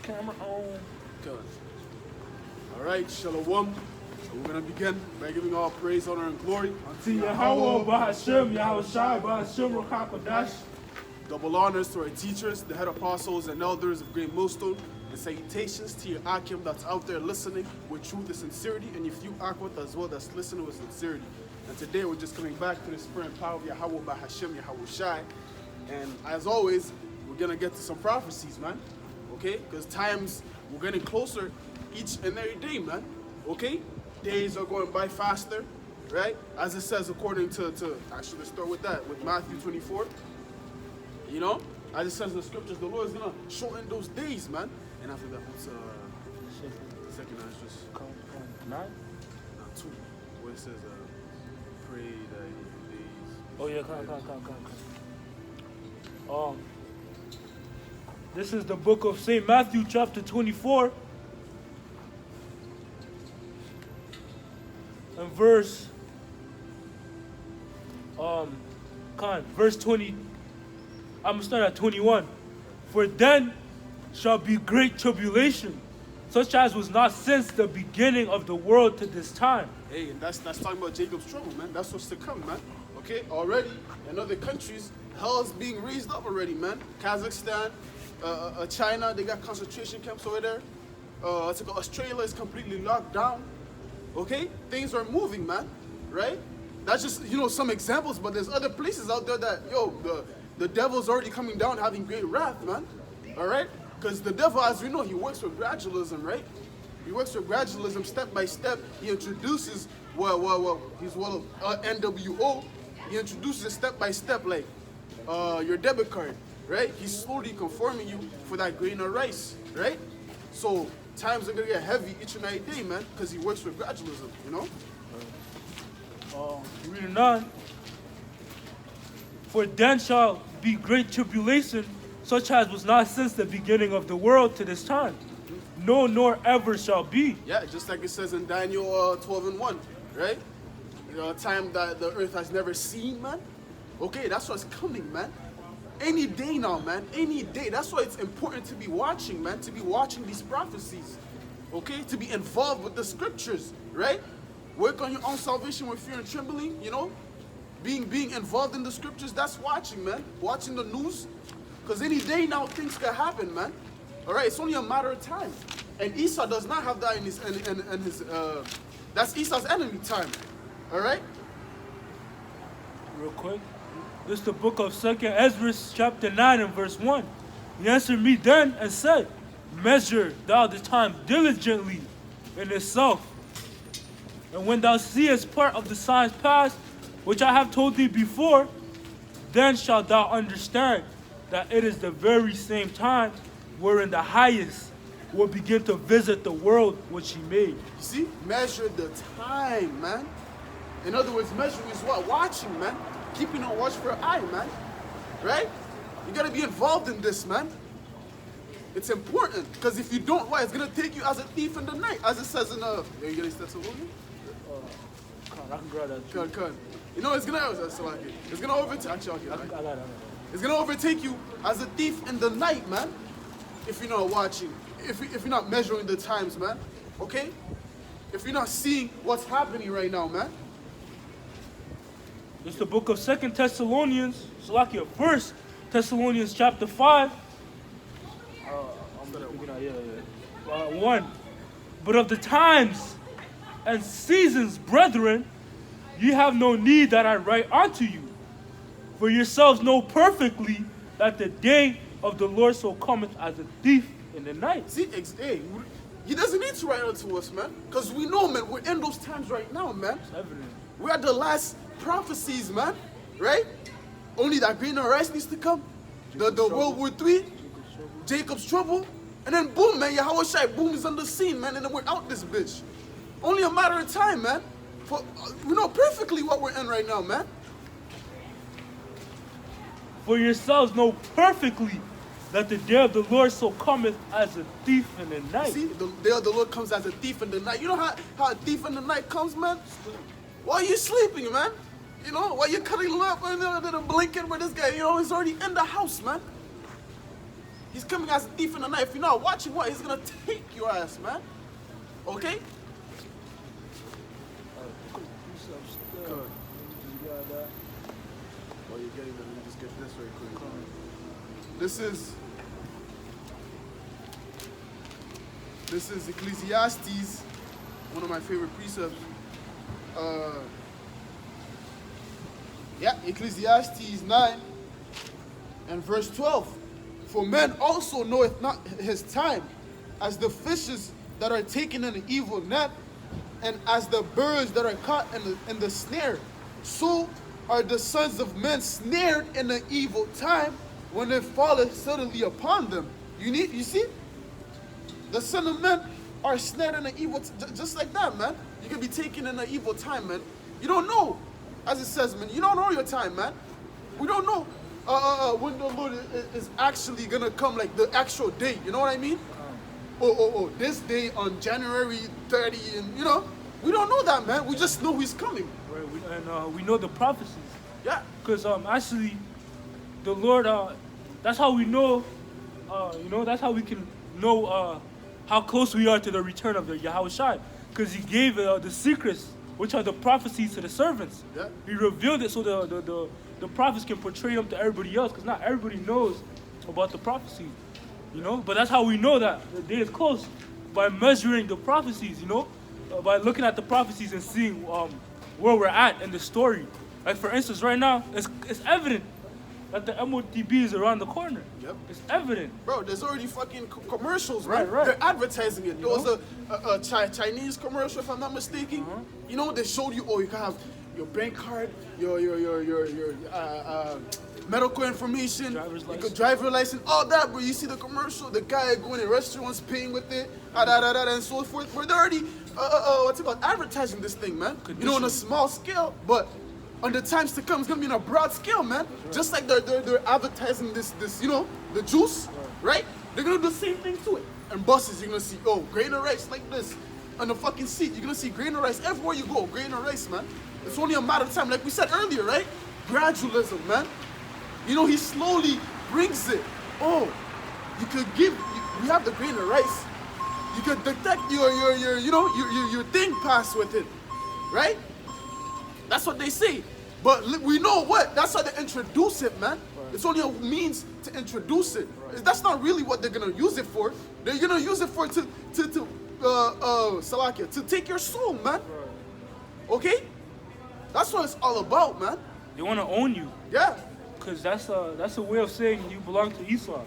camera on. Good. All right, Shalom. So we're going to begin by giving all praise, honor, and glory To Yahweh, Bahashem, Yahushai, Bahashem, Rakakodash. Double honors to our teachers, the head apostles, and elders of Great Millstone, and salutations to your Akim that's out there listening with truth and sincerity, and if you Akwat as well that's listening with sincerity. And today we're just coming back to the spirit and power of Yahweh Bahashem, Yahushai. And as always, we're going to get to some prophecies, man. Okay? Because times, we're getting closer each and every day, man. Okay? Days are going by faster, right? As it says according to actually, let's start with that, with Matthew 24. You know, as it says in the scriptures, the Lord is going to shorten those days, man. And after that, what's the second answer? Nine? Not two. Where it says, pray that days. Oh, yeah, come. This is the book of St. Matthew, chapter 24. And verse 20. I'm going to start at 21. For then shall be great tribulation, such as was not since the beginning of the world to this time. Hey, and that's talking about Jacob's trouble, man. That's what's to come, man. Okay, already in other countries, hell is being raised up already, man. Kazakhstan, China, they got concentration camps over there. Australia is completely locked down. Okay, things are moving, man. Right? That's just, some examples, but there's other places out there that, the devil's already coming down having great wrath, man. All right? Because the devil, as we know, he works with gradualism, right? He works with gradualism step by step. He introduces, he's NWO. He introduces it step by step, like your debit card, right? He's slowly conforming you for that grain of rice, right? So times are going to get heavy each and every day, man, because he works with gradualism, Reading on. For then shall be great tribulation, such as was not since the beginning of the world to this time. No, nor ever shall be. Yeah, just like it says in Daniel 12:1, right? A time that the earth has never seen, man. Okay, that's what's coming, man. Any day now, man. Any day. That's why it's important to be watching, man. To be watching these prophecies. Okay? To be involved with the scriptures, right? Work on your own salvation with fear and trembling, Being involved in the scriptures, that's watching, man. Watching the news. Because any day now, things can happen, man. All right? It's only a matter of time. And Esau does not have that in his that's Esau's enemy time. All right? Real quick. This is the book of 2nd Ezra, chapter 9 and verse 1. He answered me then and said, measure thou the time diligently in itself. And when thou seest part of the signs past, which I have told thee before, then shalt thou understand that it is the very same time wherein the highest will begin to visit the world which he made. You see? Measure the time, man. In other words, measuring is what? Watching, man. Keeping a watchful eye, man. Right? You gotta be involved in this, man. It's important. Because if you don't, it's gonna take you as a thief in the night. As it says in you gonna start to I can grab that. Cut. It's gonna overtake. Actually, okay. It's gonna overtake you as a thief in the night, man. If you're not watching, if you're not measuring the times, man. Okay? If you're not seeing what's happening right now, man. It's the book of 2nd Thessalonians, Salakia, 1st Thessalonians chapter 5. 1. But of the times and seasons, brethren, ye have no need that I write unto you. For yourselves know perfectly that the day of the Lord so cometh as a thief in the night. See, he doesn't need to write unto us, man. Because we know, man, we're in those times right now, man. It's evident. We're at the last prophecies, man. Right? Only that grain of rice needs to come. The World War III, Jacob's trouble. And then boom, man, Yahushai, boom, is on the scene, man. And then we're out this bitch. Only a matter of time, man. We know perfectly what we're in right now, man. For yourselves know perfectly that the day of the Lord so cometh as a thief in the night. See, the day of the Lord comes as a thief in the night. You know how a thief in the night comes, man? While you sleeping, man. While you're cuddling up and then blinking with this guy, he's already in the house, man. He's coming as a thief in the night. If you're not watching, what? He's gonna take your ass, man. Okay? Good. While you're getting them, let me just get this very quick. This is Ecclesiastes, one of my favorite precepts. Ecclesiastes 9 and verse 12. For man also knoweth not his time, as the fishes that are taken in an evil net, and as the birds that are caught in the snare. So are the sons of men snared in an evil time, when it falleth suddenly upon them. You see? The son of men are snared in an evil, just like that, man. You can be taken in an evil time, man. You don't know, as it says, man. You don't know your time, man. We don't know when the Lord is actually gonna come, like the actual day. You know what I mean? This day on January 30, and we don't know that, man. We just know He's coming. Right, we know the prophecies. Yeah. Because actually, the Lord, that's how we know, that's how we can know how close we are to the return of the Yahweh Shai. Because He gave the secrets, which are the prophecies, to the servants. Yeah. He revealed it so the prophets can portray them to everybody else. Because not everybody knows about the prophecies, But that's how we know that the day is close, by measuring the prophecies, by looking at the prophecies and seeing where we're at in the story. Like for instance, right now, it's evident that the MOTB is around the corner. Yep. It's evident. Bro, there's already fucking commercials, Right, man. right. They're advertising it. There was a Chinese commercial, if I'm not mistaken. They showed you, you can have your bank card, your medical information, driver license, all that, bro. You see the commercial, the guy going in restaurants, paying with it, and so forth. We're already, advertising this thing, man. On a small scale, but on the times to come, it's gonna be on a broad scale, man. Right. Just like they're advertising this, the juice, right? They're gonna do the same thing to it. And buses, you're gonna see, grain of rice like this. On the fucking seat, you're gonna see grain of rice everywhere you go. Grain of rice, man. It's only a matter of time, like we said earlier, right? Gradualism, man. He slowly brings it. You could we have the grain of rice. You could detect your thing pass with it, right? That's what they say. But we know what? That's how they introduce it, man. Right. It's only a means to introduce it. Right. That's not really what they're gonna use it for. They're gonna use it for to take your soul, man. Right. Okay? That's what it's all about, man. They wanna own you. Yeah. Cause that's a way of saying you belong to Esau.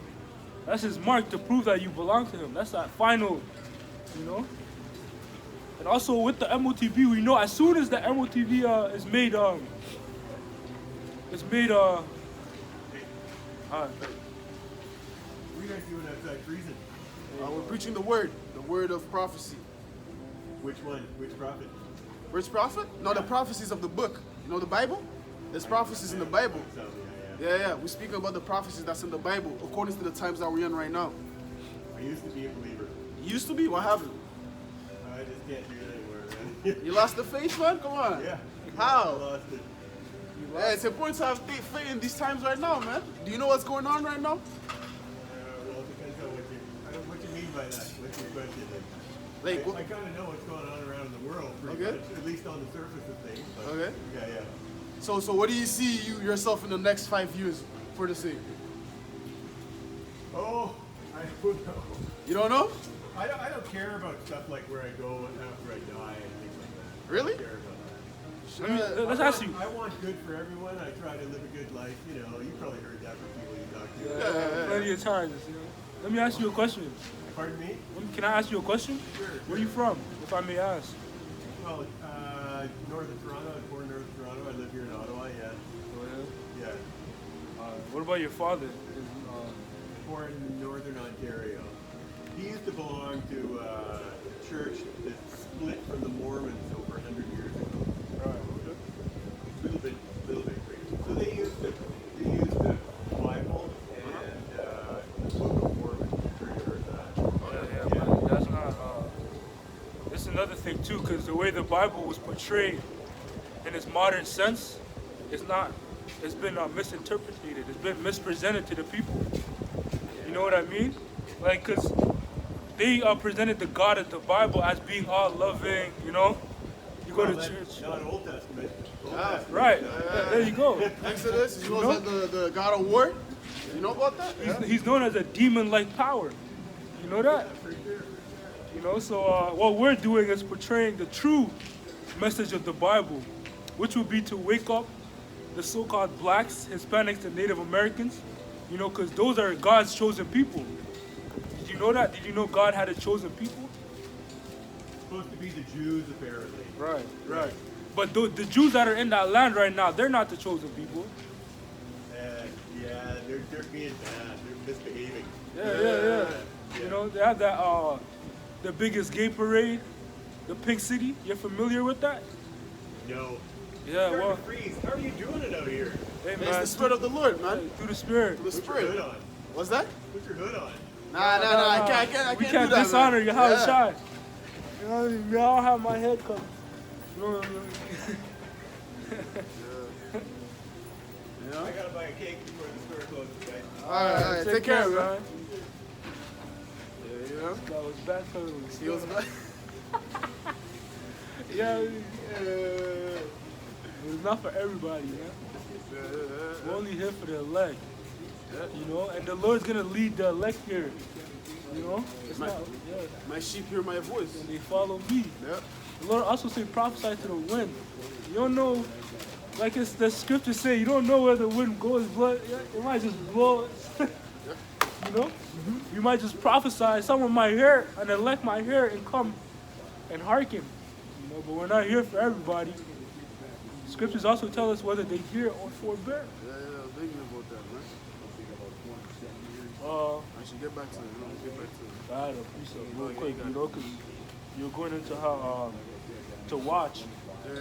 That's his mark to prove that you belong to him. That's that final, And also with the MOTB, we know as soon as the MOTB is made, What are you guys doing outside freezing? We're preaching the word of prophecy. Which one? Which prophet? Which prophet? No, the prophecies of the book. The Bible? There's prophecies in the Bible. Yeah. We're speaking about the prophecies that's in the Bible, according to the times that we're in right now. I used to be a believer. You used to be? What happened? I just can't do it anymore, man. You lost the faith, man? Come on. Yeah. How? I lost it. Yeah, it's important to have faith in these times right now, man. Do you know what's going on right now? Well, it depends on what you mean by that. What's your question? Like, I kind of know what's going on around the world, pretty much, at least on the surface of things. But okay. Yeah. So what do you see yourself in the next 5 years for the sake? Oh, I don't know. You don't know? I don't care about stuff like where I go after I die and things like that. Really? I don't care about that. let's ask you. I want good for everyone. I try to live a good life. You probably heard that from people you talk to. Plenty of times. Let me ask you a question. Pardon me? Can I ask you a question? Sure. Where are you from, if I may ask? Well, northern Toronto. I'm born in northern Toronto. I live here in Ottawa. Yeah. Yeah. What about your father? Born in northern Ontario. He used to belong to a church that split from the Mormons over 100 years ago. Right. Little bit crazy. So they used the Bible and the Book of Mormon. I'm sure you heard that. Yeah. But that's not. That's another thing too, because the way the Bible was portrayed in its modern sense, it's been misinterpreted. It's been mispresented to the people. You know what I mean? Like, cause they presented the God of the Bible as being all loving. You know, you go to church. Not Old Testament. Old Ah, Testament. Right. Yeah, there you go. Exodus, he know? knows the God of war. You know about that? Yeah. He's known as a demon-like power. You know that? You know, so what we're doing is portraying the true message of the Bible, which would be to wake up the so-called blacks, Hispanics, and Native Americans. You know, because those are God's chosen people. Did you know that? Did you know God had a chosen people? Supposed to be the Jews, apparently. Right, right. But the Jews that are in that land right now, they're not the chosen people. Yeah, they're being bad. They're misbehaving. Yeah. You know, they have that the biggest gay parade, the Pink City. You're familiar with that? No. Yeah, Starting well, to freeze. How are you doing it out here? hey It's man, the spirit of the Lord, man. through the Spirit. The Put your spirit. hood on. What's that? Put your hood on. Nah, I can't We do can't that, dishonor man. your house Yeah. shine. You know what I mean? I don't have my head covered. You know what I mean? You know? I gotta buy a cake before the store closes, guys. All right, take care, man. man. Yeah, you know? That was bad for He was back. Yeah, it's not for everybody, man. We're only here for the elect. You know, and the Lord's gonna lead the elect here. You know? It's My- not, yeah. My sheep hear my voice. And they follow me. Yeah. The Lord also say prophesy to the wind. You don't know, like it's the scriptures say, you don't know where the wind goes, but it might just blow. You know? You might just prophesy, someone might hear, and elect might hear and come and hearken. You know, but we're not here for everybody. Scriptures also tell us whether they hear or forbear. Yeah, I was thinking about that, man. I should get back to it. Get back to it. I had a piece of real quick, you know, because you're going into how to watch, Yeah.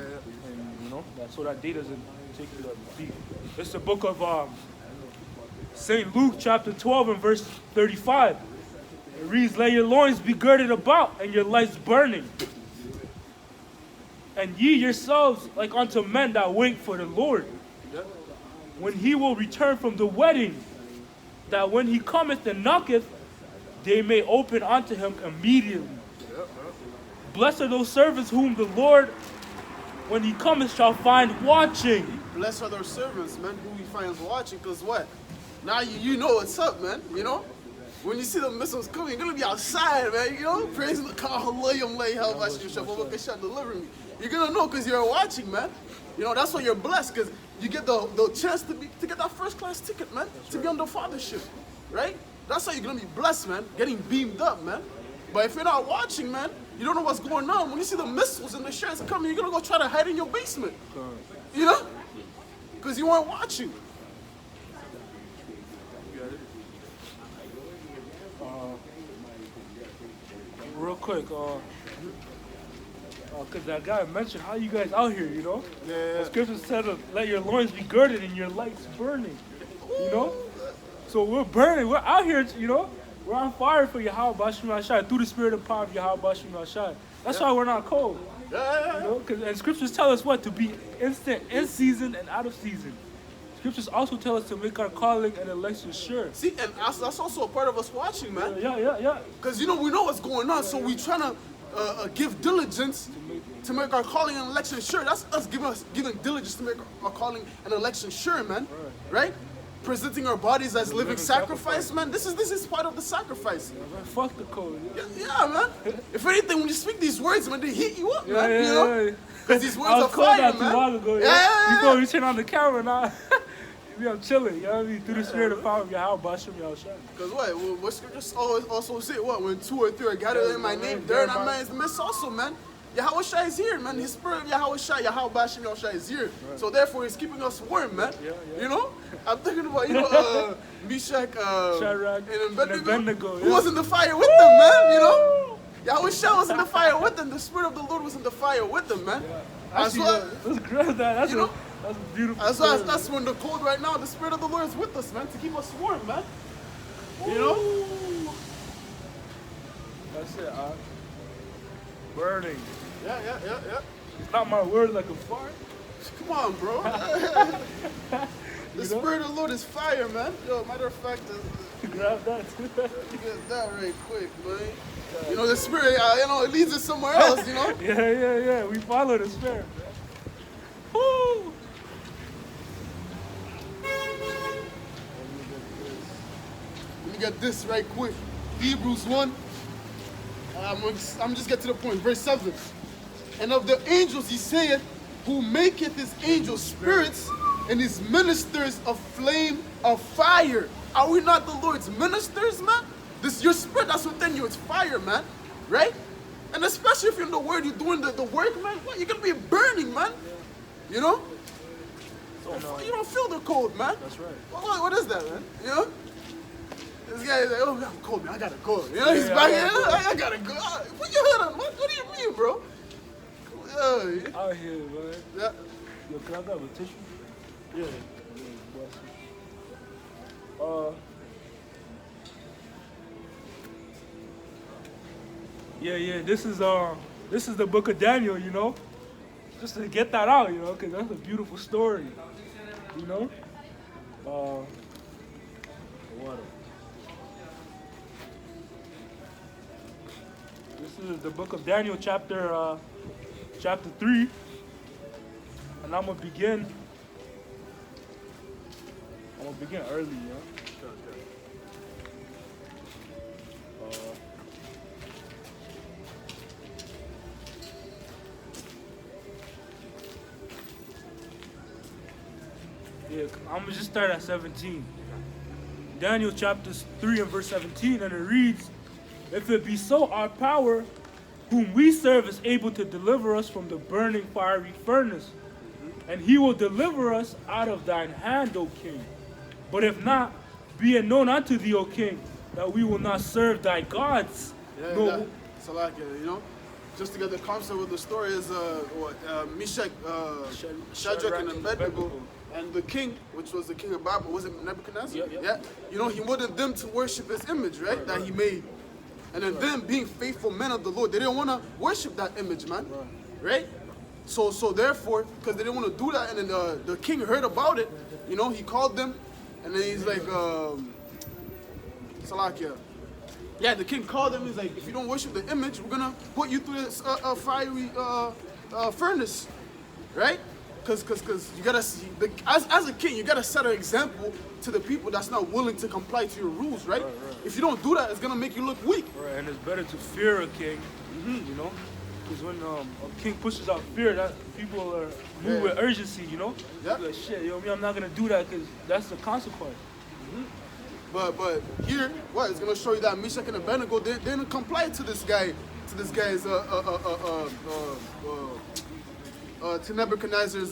and you know, so that day doesn't take you to deep. It's the book of St. Luke, chapter 12, and verse 35. It reads, "Let your loins be girded about, and your lights burning. And ye yourselves like unto men that wait for the Lord, Yeah. when he will return from the wedding, that when he cometh and knocketh, they may open unto him immediately. Blessed are those servants whom the Lord, when he cometh, shall find watching." Bless other servants, man, who he finds watching, because what? Now you know what's up, man, you know? When you see the missiles coming, you're going to be outside, man, you know? Praising the God, deliver me. You're going to know because you're watching, man. You know, that's why you're blessed, because you get the chance to get that first class ticket, man, to be on the fathership, right? That's how you're going to be blessed, man, getting beamed up, man. But if you're not watching, man, you don't know what's going on. When you see the missiles and the shells coming, you're going to go try to hide in your basement, you know? Because you weren't watching. Real quick, because that guy mentioned how you guys out here, you know? Yeah. The scripture said, let your loins be girded and your lights burning, you know? So we're burning, we're out here, you know? We're on fire for Yahweh Bashim Yashai, through the spirit and power of Yahweh Bashim Yashai. That's why we're not cold, Yeah. you know? And scriptures tell us what? To be instant, in season and out of season. Scriptures also tell us to make our calling and election sure. See, and that's also a part of us watching, man. Yeah. Because, you know, we know what's going on, so we trying to give diligence to make our calling and election sure. That's us giving diligence to make our calling and election sure, man. Right? Presenting our bodies as living sacrifice, man. This is part of the sacrifice. Man, fuck the code. Yeah, man. If anything, when you speak these words, man, they hit you up, Yeah, man. yeah, You know? yeah. Because these words I are was cold fire, not too man. long ago. Yeah. Before we turn on the camera now, I'm chilling. You know what I mean? Through the spirit and power of Yahweh Bashim Yahshai. Because what scriptures also say, what? When 2 or 3 are gathered in my name, there in our minds, the midst also, man. Yahweh Shai is here, man. His spirit of Yahweh Shai, Yahweh Bashim Yahshai is here. So therefore, he's keeping us warm, man. Yeah. You know? I'm thinking about, you know, Meshach Shadrach, and and Abednego, who yeah. was in the fire with them, man, you know? Yahweh Shai was in the fire with them. The spirit of the Lord was in the fire with them, man. That's Actually, why, that's great. That's You know, a beautiful. that's when the cold right now, the spirit of the Lord is with us, man, to keep us warm, man. You know? That's it. Burning. Yeah. It's not my word like a fart. Come on, bro. The You know? Spirit of the Lord is fire, man. Yo, matter of fact, Grab that. get that right quick, man. You know, the Spirit, it leads us somewhere else, you know? Yeah. We follow the Spirit. Woo! Let me get this right quick. Hebrews 1. I'm just get to the point. Verse 7. And of the angels he saith, who maketh his angels spirits and his ministers a flame of fire. Are we not the Lord's ministers, man? This your spirit that's within you, it's fire, man. Right? And especially if you're in the word, you're doing the work, man. What? You're gonna be burning, man. You know? You don't feel the cold, man. That's right. What is that, man? You know? This guy is like, oh, I'm cold, man. I gotta go. You know, he's Yeah, back yeah. here. I gotta go. Put your head on, man. What do you mean, bro? Out here, man. Yeah. Yo, can I grab a tissue? Yeah. Yeah. This is the book of Daniel, you know, just to get that out, you know, because that's a beautiful story, you know. Water. This is the book of Daniel, chapter 3, and I'm gonna begin early, you know. Yeah, I'm gonna just start at 17. Daniel chapter 3 and verse 17, and it reads, if it be so, our power, whom we serve, is able to deliver us from the burning fiery furnace, and he will deliver us out of thine hand, O king. But if not, be it known unto thee, O king, that we will not serve thy gods. Yeah, No. that, so like, you know, just to get the concept of the story is Meshach, Shadrach, and Abednego, and the king, which was the king of Babylon, was it Nebuchadnezzar? Yep. Yeah. You know, he wanted them to worship his image, right? That he made. And then them being faithful men of the Lord, they didn't want to worship that image, man. Right? So therefore, because they didn't want to do that, and then the king heard about it, you know, he called them, and then he's like, Salakia. Yeah, the king called them. He's like, if you don't worship the image, we're gonna put you through this fiery furnace, right? Because you gotta see, as a king, you gotta set an example to the people that's not willing to comply to your rules, right? If you don't do that, it's gonna make you look weak. Right, and it's better to fear a king, you know, because when a king pushes out fear, that people are moved with urgency, you know. Yeah. Like shit, yo, I'm not gonna do that because that's the consequence. But here, what? It's gonna show you that Meshach and Abednego they didn't comply to this guy's to Nebuchadnezzar's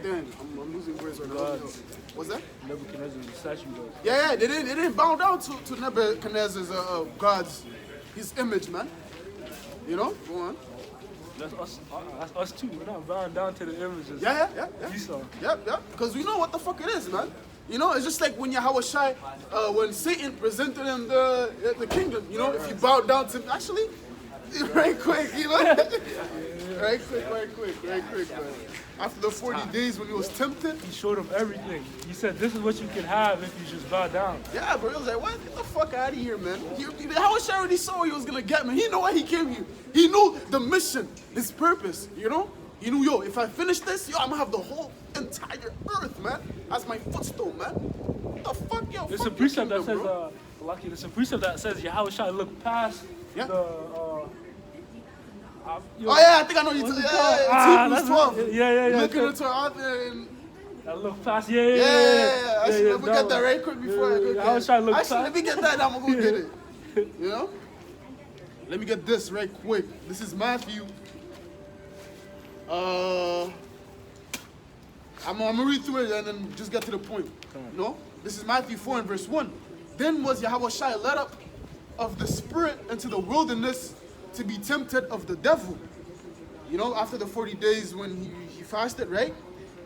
damn, I'm losing words right now. Gods. What's that? Nebuchadnezzar's statue does. Yeah, they didn't bow down to Nebuchadnezzar's God's his image, man. You know? Go on. That's us too. We're not bowing down to the images. Yeah. Esau. Yep. Because we know what the fuck it is, man. You know, it's just like when Yahweh Shai, when Satan presented him the kingdom, you know, if you bow down to him, actually, right quick, you know? Right quick, man. After the 40 days when he was tempted, He showed him everything. He said, this is what you can have if you just bow down. yeah, bro, he was like, what? Get the fuck out of here, man. Yahweh Shai already saw what he was going to get, man. He knew why he came here. He knew the mission, his purpose, you know? He knew, yo, if I finish this, yo, I'm going to have the whole entire earth, man, as my footstool, man. What the fuck, yo? There's fuck a precept your that kingdom, says, bro. Lucky, there's a precept that says Yahweh shall look past Yeah. the, yo, Oh, yeah, I think I know you. what's it Yeah, called? it's Hebrews 12. Yeah. Looking into our author and That look past, yeah. Actually, let me get that right quick before I go. I was trying to look Actually, past. let me get that. I'm gonna go get it. You know? Let me get this right quick. This is Matthew. I'm gonna read through it and then just get to the point. You know? This is Matthew 4 and verse 1. Then was Yahweh Shai led up of the spirit into the wilderness to be tempted of the devil. You know, after the 40 days when he fasted, right?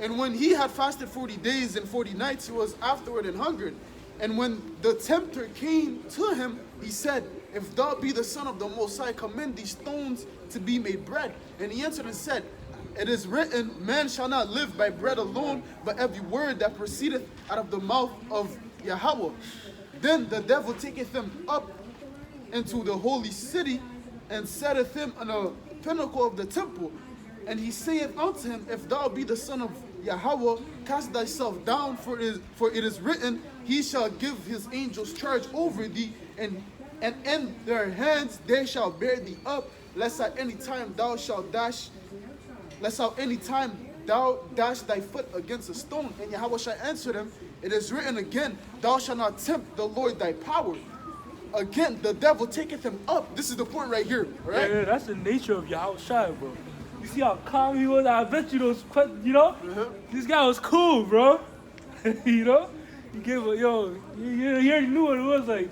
And when he had fasted 40 days and 40 nights, he was afterward and hungered. And when the tempter came to him, he said, if thou be the Son of the Most High, command these stones to be made bread. And he answered and said, It is written, man shall not live by bread alone, but every word that proceedeth out of the mouth of Yahweh. Then the devil taketh him up into the holy city, and setteth him on a pinnacle of the temple. And he saith unto him, if thou be the son of Yahweh, cast thyself down, for it is written, he shall give his angels charge over thee, and in their hands they shall bear thee up, lest at any time thou dash thy foot against a stone. And Yahweh shall answer them, it is written again, thou shalt not tempt the Lord thy power. Again, the devil taketh him up. This is the point right here, all right? Yeah, that's the nature of Yahweh Shai, bro. You see how calm he was? I bet you those, you know? This guy was cool, bro. You know? He gave a, he already knew what it was like.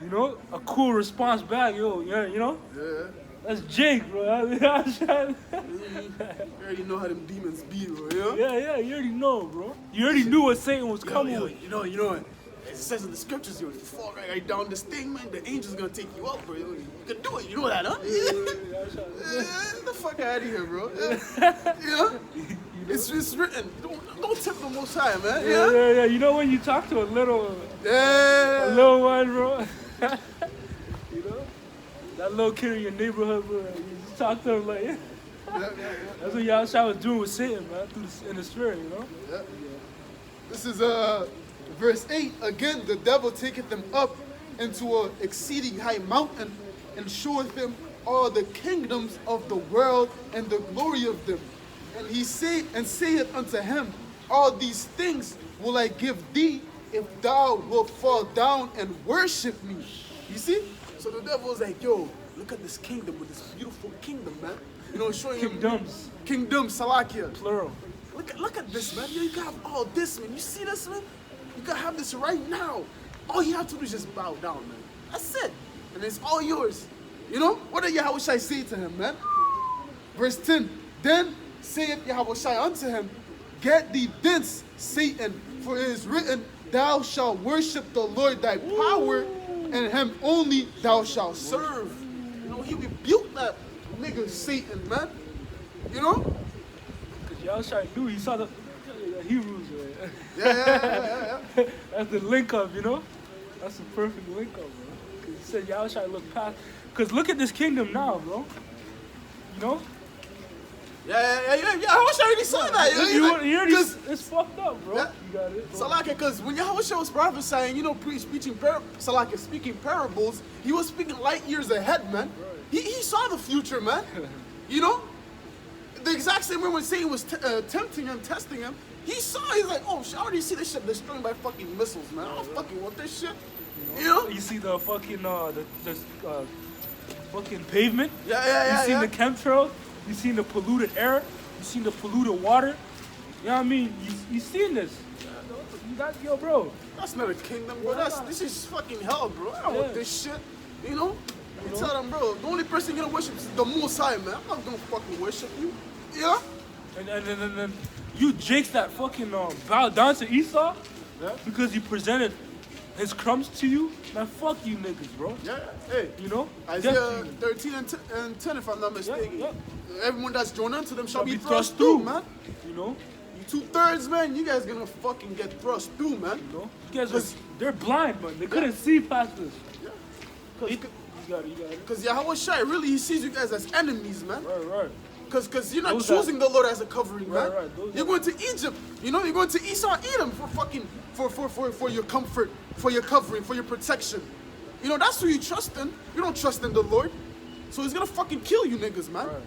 You know? A cool response back, yeah, you know? Yeah. That's Jake, bro. You already know how them demons be, bro, you know? Yeah, you already know, bro. You already knew what Satan was coming with. You know what? It says in the scriptures, you fall right down this thing, man, the angel's gonna take you up, bro. You can do it, you know that, huh? Get the fuck out of here, bro. Yeah. It's written. Don't tempt the Most High, man. Yeah. You know when you talk to a little one, bro? You know? That little kid in your neighborhood, bro. You just talk to him like, that's what Yahshua was doing with Satan, man, in the spirit, you know? Yeah. This is verse 8. Again, the devil taketh them up into an exceeding high mountain, and showeth them all the kingdoms of the world and the glory of them. And he saith unto him, all these things will I give thee, if thou wilt fall down and worship me. You see? So the devil was like, yo, look at this kingdom, with this beautiful kingdom, man. You know, showing Kingdoms. him kingdoms, Salakia. Plural. Look at this, man. You can have all this, man. You see this, man? You can have this right now. All you have to do is just bow down, man. That's it. And it's all yours. You know? What did Yahweh Shai say to him, man? Verse 10. Then saith Yahweh Shai unto him, get thee thence, Satan, for it is written, thou shalt worship the Lord thy power, and him only thou shalt serve. You know, he rebuked that nigga Satan, man. You know? Because Yahshua knew, he saw the Hebrews, right? Yeah. That's the link up, you know? That's the perfect link up, bro. Because he said Yahshua look past. Because look at this kingdom now, bro. You know? Yeah. I wish I already saw that. It's fucked up, bro. Yeah. You got it. Salaka, because when Yahweh was prophesying, you know, speaking parables, he was speaking light years ahead, man. Right. He saw the future, man. You know? The exact same way when Satan was tempting him, testing him, he's like, oh, I already see this shit destroyed by fucking missiles, man. I don't fucking want this shit. You know? You see the fucking, the fucking pavement? Yeah. You seen the chemtrails? You seen the polluted air? You seen the polluted water? You know what I mean? You seen this? You got, yo, bro. That's not a kingdom, bro. This is fucking hell, bro. I don't want this shit. You know? You tell them, bro, the only person you're gonna worship is the Most High, man. I'm not gonna fucking worship you. Yeah? And then you jakes that fucking bow down to Esau because he presented his crumbs to you. Man, fuck you niggas, bro. Yeah. Hey. You know? Isaiah 13 and 10, if I'm not mistaken. Yeah. Everyone that's joined unto them shall be thrust through, man. You know? You 2/3, man. You guys gonna fucking get thrust through, man. You know? You guys they're blind, man. They couldn't see past this. Yeah. You got it. Because Yahweh Shai, really, he sees you guys as enemies, man. Right. Because you're not choosing the Lord as a covering, man. Right. You're going to Egypt. You know, you're going to Esau, Edom for fucking, for your comfort, for your covering, for your protection. You know, that's who you trust in. You don't trust in the Lord. So he's going to fucking kill you niggas, man. Right.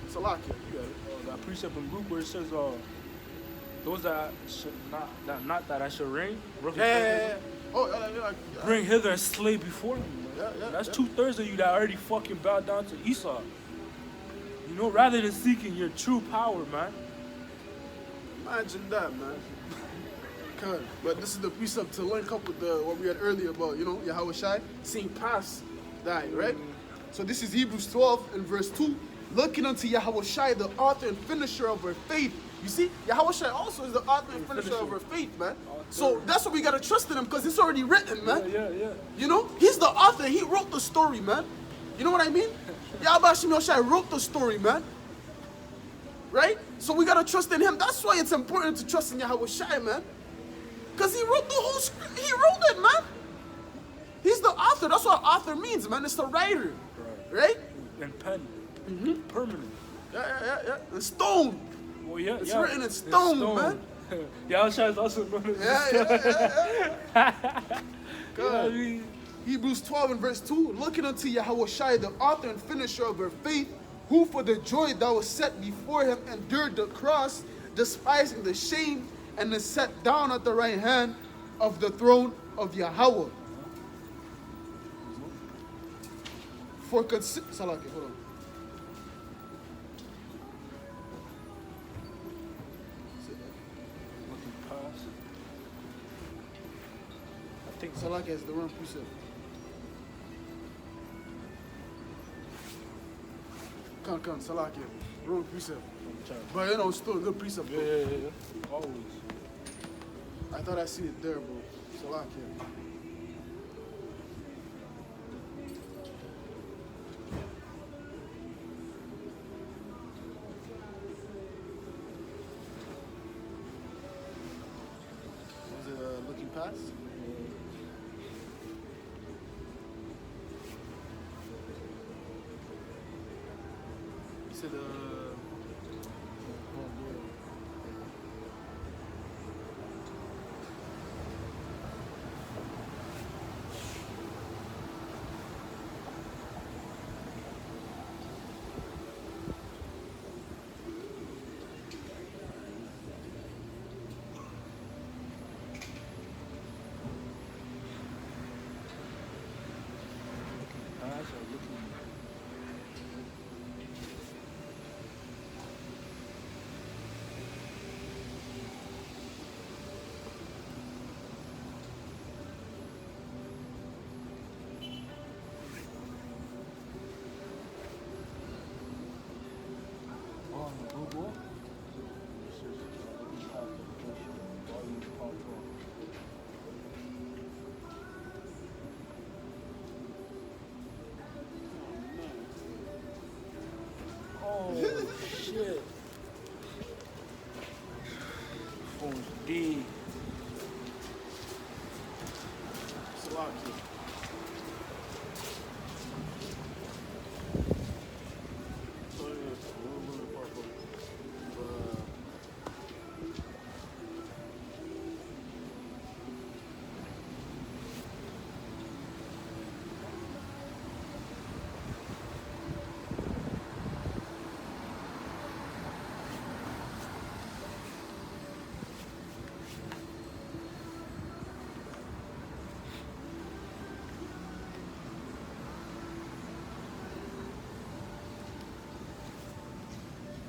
Salakia, you got it. That precept in Luke where it says, those that should not that I should reign. Yeah. Bring hither and slay before me. That's 2/3 of you that already fucking bowed down to Esau. You know, rather than seeking your true power, man. Imagine that, man. But this is the precept to link up with what we had earlier about, you know, Yahweh Shai seeing past that, right? So this is Hebrews 12 and verse 2. Looking unto Yahweh Shai, the author and finisher of our faith. You see, Yahweh Shai also is the author and finisher of our faith, man. So that's why we gotta trust in him, because it's already written, man. Yeah. You know, he's the author. He wrote the story, man. You know what I mean? Yahweh Shai wrote the story, man. right? So we gotta trust in him. That's why it's important to trust in Yahweh Shai, man. Because he wrote the whole script. He wrote it, man. He's the author. That's what author means, man. It's the writer, right? And pen. Permanent. Yeah. And stone. Well, yeah, It's yeah. written in stone, man. Yahusha is also known as Yeah. You know what I mean? Hebrews 12 and verse 2, looking unto Yahweh Shai, the author and finisher of our faith, who for the joy that was set before him endured the cross, despising the shame, and is set down at the right hand of the throne of Yahweh. For Salaki, hold on. Looking past. I think Salaki is the wrong precept. Come, Salaki. Wrong precept. But you know, it's still a good precept. Bro. Yeah. Always. I thought I seen it there, bro. Salaki. Was it looking past? You said past or looking. Oh, on the Google? This is looking past the question. Volume part one. Oh shit. Phone's D. Salaki.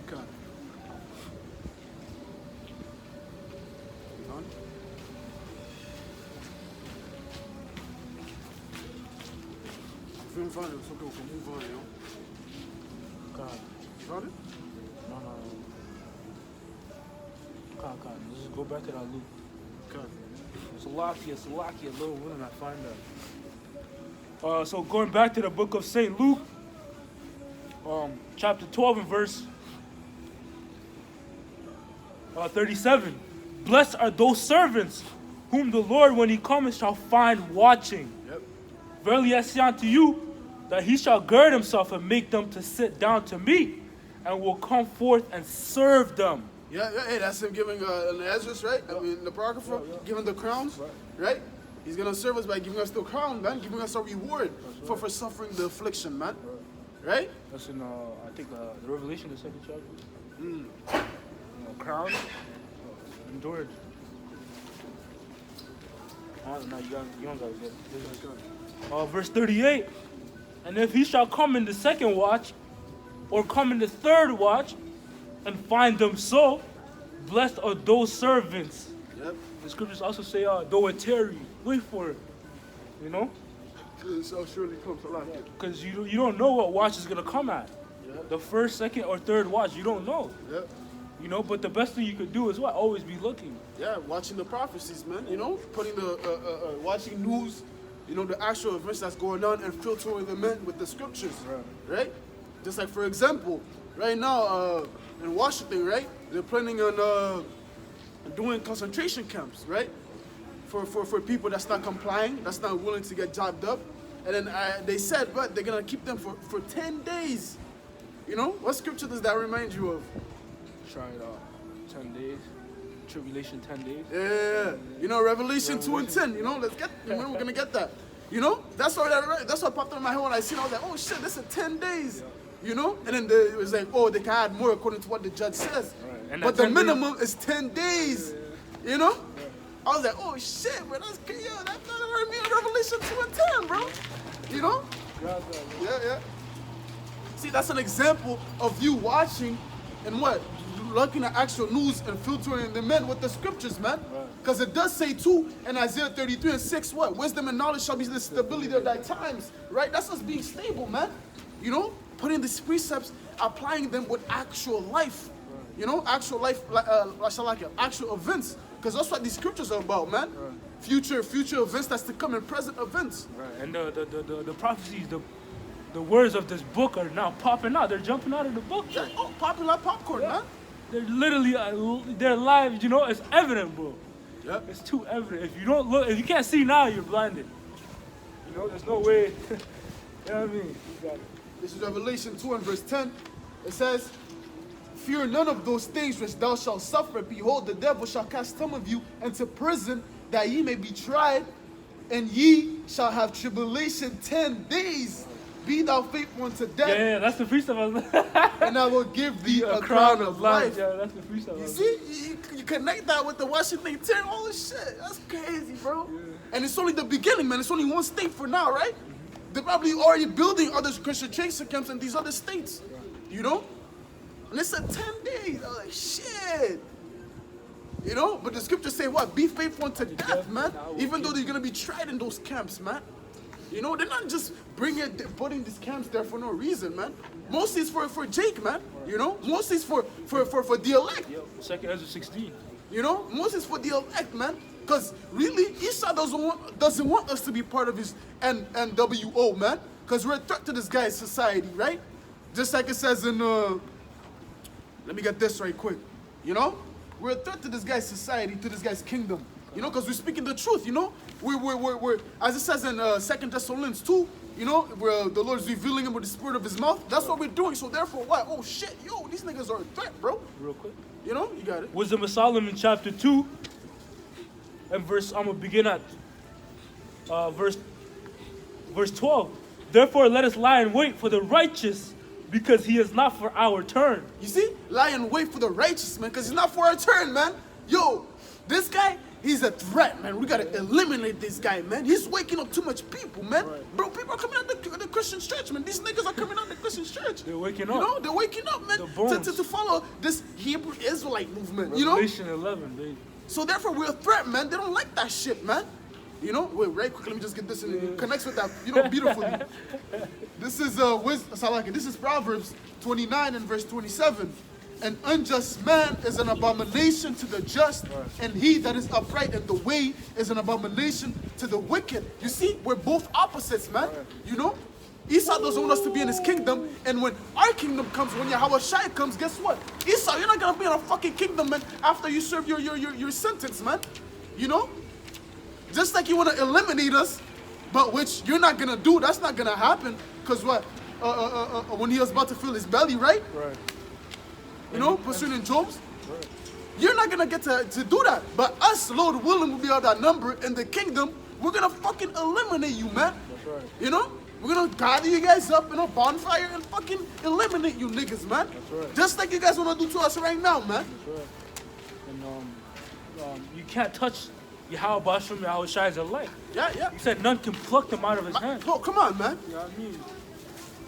Got it. Done? If you don't find it, it's okay, we can move on, you know? God. You found it? No. God. Let's just go back to that loop. Got it. Salakia, Lord willing, I find that. So going back to the book of St. Luke, chapter 12 and verse 37. Blessed are those servants whom the Lord, when he cometh, shall find watching. Yep. Verily I say unto you, that he shall gird himself and make them to sit down to meat, and will come forth and serve them. Yeah, hey, that's him giving an Ezra, right? I mean, the Apocrypha, giving the crowns, right? He's gonna serve us by giving us the crown, man, giving us a reward for suffering the affliction, man. Right? That's in, I think, the Revelation, the second chapter. Crown, endured. No, you don't gotta get it. Verse 38. And if he shall come in the second watch, or come in the third watch, and find them so, blessed are those servants. Yep. The scriptures also say, though it tarry, wait for it. You know? It shall surely come to life. Because you don't know what watch is going to come at. Yep. The first, second, or third watch, you don't know. Yep. You know, but the best thing you could do is what? Always be looking. Yeah, watching the prophecies, man. You know, putting the watching news, you know, the actual events that's going on, and filtering them in with the scriptures, right? Just like, for example, right now in Washington, right? They're planning on doing concentration camps, right? For people that's not complying, that's not willing to get jobbed up. And then they said, but they're gonna keep them for 10 days. You know, what scripture does that remind you of? Try it out. 10 days. Tribulation 10 days. Yeah, you know, Revelation 2 and 10. You know, we're gonna get that. You know, that's what popped in my head when I seen. I was like, oh shit, this is 10 days. You know, and then it was like, oh, they can add more according to what the judge says. Right. But the minimum is 10 days. You know, I was like, oh shit, bro, that's crazy. Yo, that remind me of Revelation 2 and 10, bro. You know? Yeah. See, that's an example of you watching and what? Looking at actual news and filtering the men with the scriptures, man. Because it does say too in Isaiah 33 and 6, what? Wisdom and knowledge shall be the stability of thy times, right? That's us being stable, man. You know, putting these precepts, applying them with actual life. You know, actual life, actual events. Because that's what these scriptures are about, man. Future events that's to come and present events. Right. And the prophecies, the words of this book are now popping out. They're jumping out of the book. Yeah, oh, popular popcorn, man. They're literally, they're live, you know, it's evident, bro. Yeah. It's too evident. If you don't look, if you can't see now, you're blinded. You know, there's no way. You know what I mean? You got it. This is Revelation 2 and verse 10. It says, fear none of those things which thou shalt suffer. Behold, the devil shall cast some of you into prison, that ye may be tried, and ye shall have tribulation 10 days. Be thou faithful unto death. Yeah, that's the freestyle. And I will give thee a crown of life. Yeah, that's the freestyle. You see, you connect that with the Washington 10. Holy shit, that's crazy, bro. Yeah. And it's only the beginning, man. It's only one state for now, right? They're probably already building other concentration camps in these other states. You know? And it's 10 days. I was like, shit. You know? But the scriptures say what? Be faithful unto death, man. Even though they're going to be tried in those camps, man. You know, they're not just putting these camps there for no reason, man. Mostly it's for Jake, man. You know? Mostly it's for the elect. Yep. 2 Ezra 16. You know? Mostly it's for the elect, man. Because really, Esau doesn't want us to be part of his NWO, man. Because we're a threat to this guy's society, right? Just like it says in, let me get this right quick. You know? We're a threat to this guy's society, to this guy's kingdom. You know, because we're speaking the truth, you know? We're as it says in 2 Thessalonians 2, you know, where the Lord is revealing him with the spirit of his mouth. That's what we're doing. So therefore, what? Oh shit, yo, these niggas are a threat, bro. Real quick. You know, you got it. Wisdom of Solomon, chapter 2, and I'm going to begin at verse 12. Therefore, let us lie in wait for the righteous, because he is not for our turn. You see? Lie in wait for the righteous, man, because he's not for our turn, man. Yo, this guy, he's a threat, man. We got to eliminate this guy, man. He's waking up too much people, man. Right. Bro, people are coming out the Christian church, man. These niggas are coming out the Christian church. They're waking up. You know, they're waking up, man, to follow this Hebrew Israelite movement, you know? Revelation 11, baby. So therefore, we're a threat, man. They don't like that shit, man. You know? Wait, right quick, let me just get this in. It connects with that, you know, beautifully. This is this is Proverbs 29 and verse 27. An unjust man is an abomination to the just, and he that is upright in the way is an abomination to the wicked. You see, we're both opposites, man. You know? Esau doesn't want us to be in his kingdom, and when our kingdom comes, when Yahweh Shai comes, guess what? Esau, you're not gonna be in a fucking kingdom, man, after you serve your sentence, man. You know? Just like you want to eliminate us, but which you're not gonna do. That's not gonna happen, because what? When he was about to fill his belly, right? Right. You know, pursuing in Job's. Right. You're not gonna get to do that. But us, Lord willing, will be of that number in the kingdom. We're gonna fucking eliminate you, man. That's right. You know? We're gonna gather you guys up in a bonfire and fucking eliminate you niggas, man. That's right. Just like you guys wanna do to us right now, man. That's right. And you can't touch Yahweh Basham, Yahweh Shai's elect. Yeah. He said none can pluck them out of his hand. No, come on, man. You know what I mean?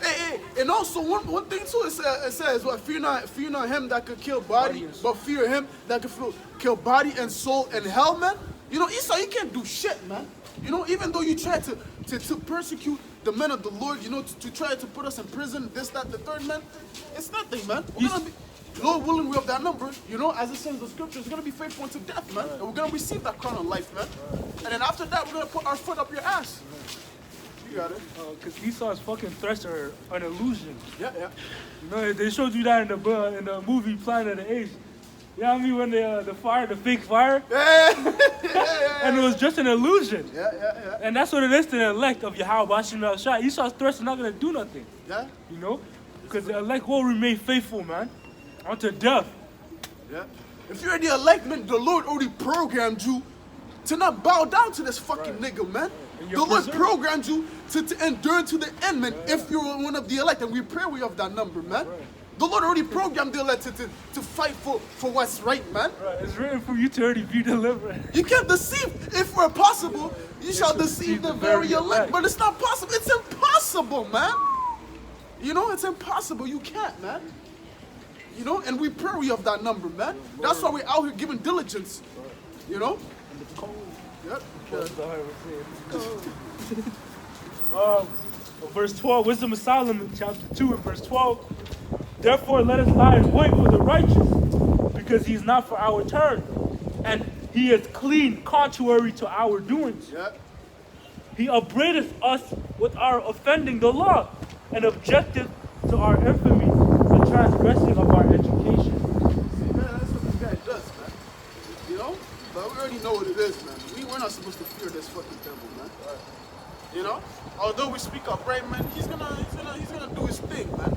Hey, and also one thing too, it says what? Fear not him that could kill body, but fear him that could kill body and soul in hell, man. You know, Esau, you can't do shit, man. You know, even though you try to persecute the men of the Lord, you know, to try to put us in prison, this, that, the third, man, it's nothing, man. We're gonna be, Lord willing, we have that number, you know, as it says in the scriptures, we're gonna be faithful unto death, man. And we're gonna receive that crown of life, man. And then after that, we're gonna put our foot up your ass. You got it. Because Esau's fucking threats are an illusion. Yeah, yeah. You know, they showed you that in the movie Planet of the Apes. You know what I mean? When the fake fire, and it was just an illusion. Yeah. And that's what it is to the elect of Yahweh Bashim El Shai. Esau's threats are not going to do nothing. Yeah. You know? Because the elect will remain faithful, man. Unto death. Yeah. If you're the elect, man, the Lord already programmed you to not bow down to this fucking nigga, man. And The you're Lord preserved. programmed you to endure to the end, man. If you're one of the elect, and we pray we have that number, man. The Lord already programmed the elect to fight for what's right, man. Right. It's written for you to already be delivered. You can't deceive. If we're possible, you shall deceive the very elect. But it's not possible. It's impossible, man. You know, it's impossible. You can't, man. You know, and we pray we have that number, man. That's why we're out here giving diligence. You know? Yep. Verse 12, Wisdom of Solomon, chapter 2 and verse 12. Therefore let us lie in wait for the righteous, because he is not for our turn, and he is clean contrary to our doings. Yep. He upbraideth us with our offending the law, and objecteth to our infamy, the transgressing of our education. See, man, that's what this guy does, man. You know? But we already know what it is, man. We're not supposed to fear this fucking devil, man. You know? Although we speak upright, man, he's gonna do his thing, man.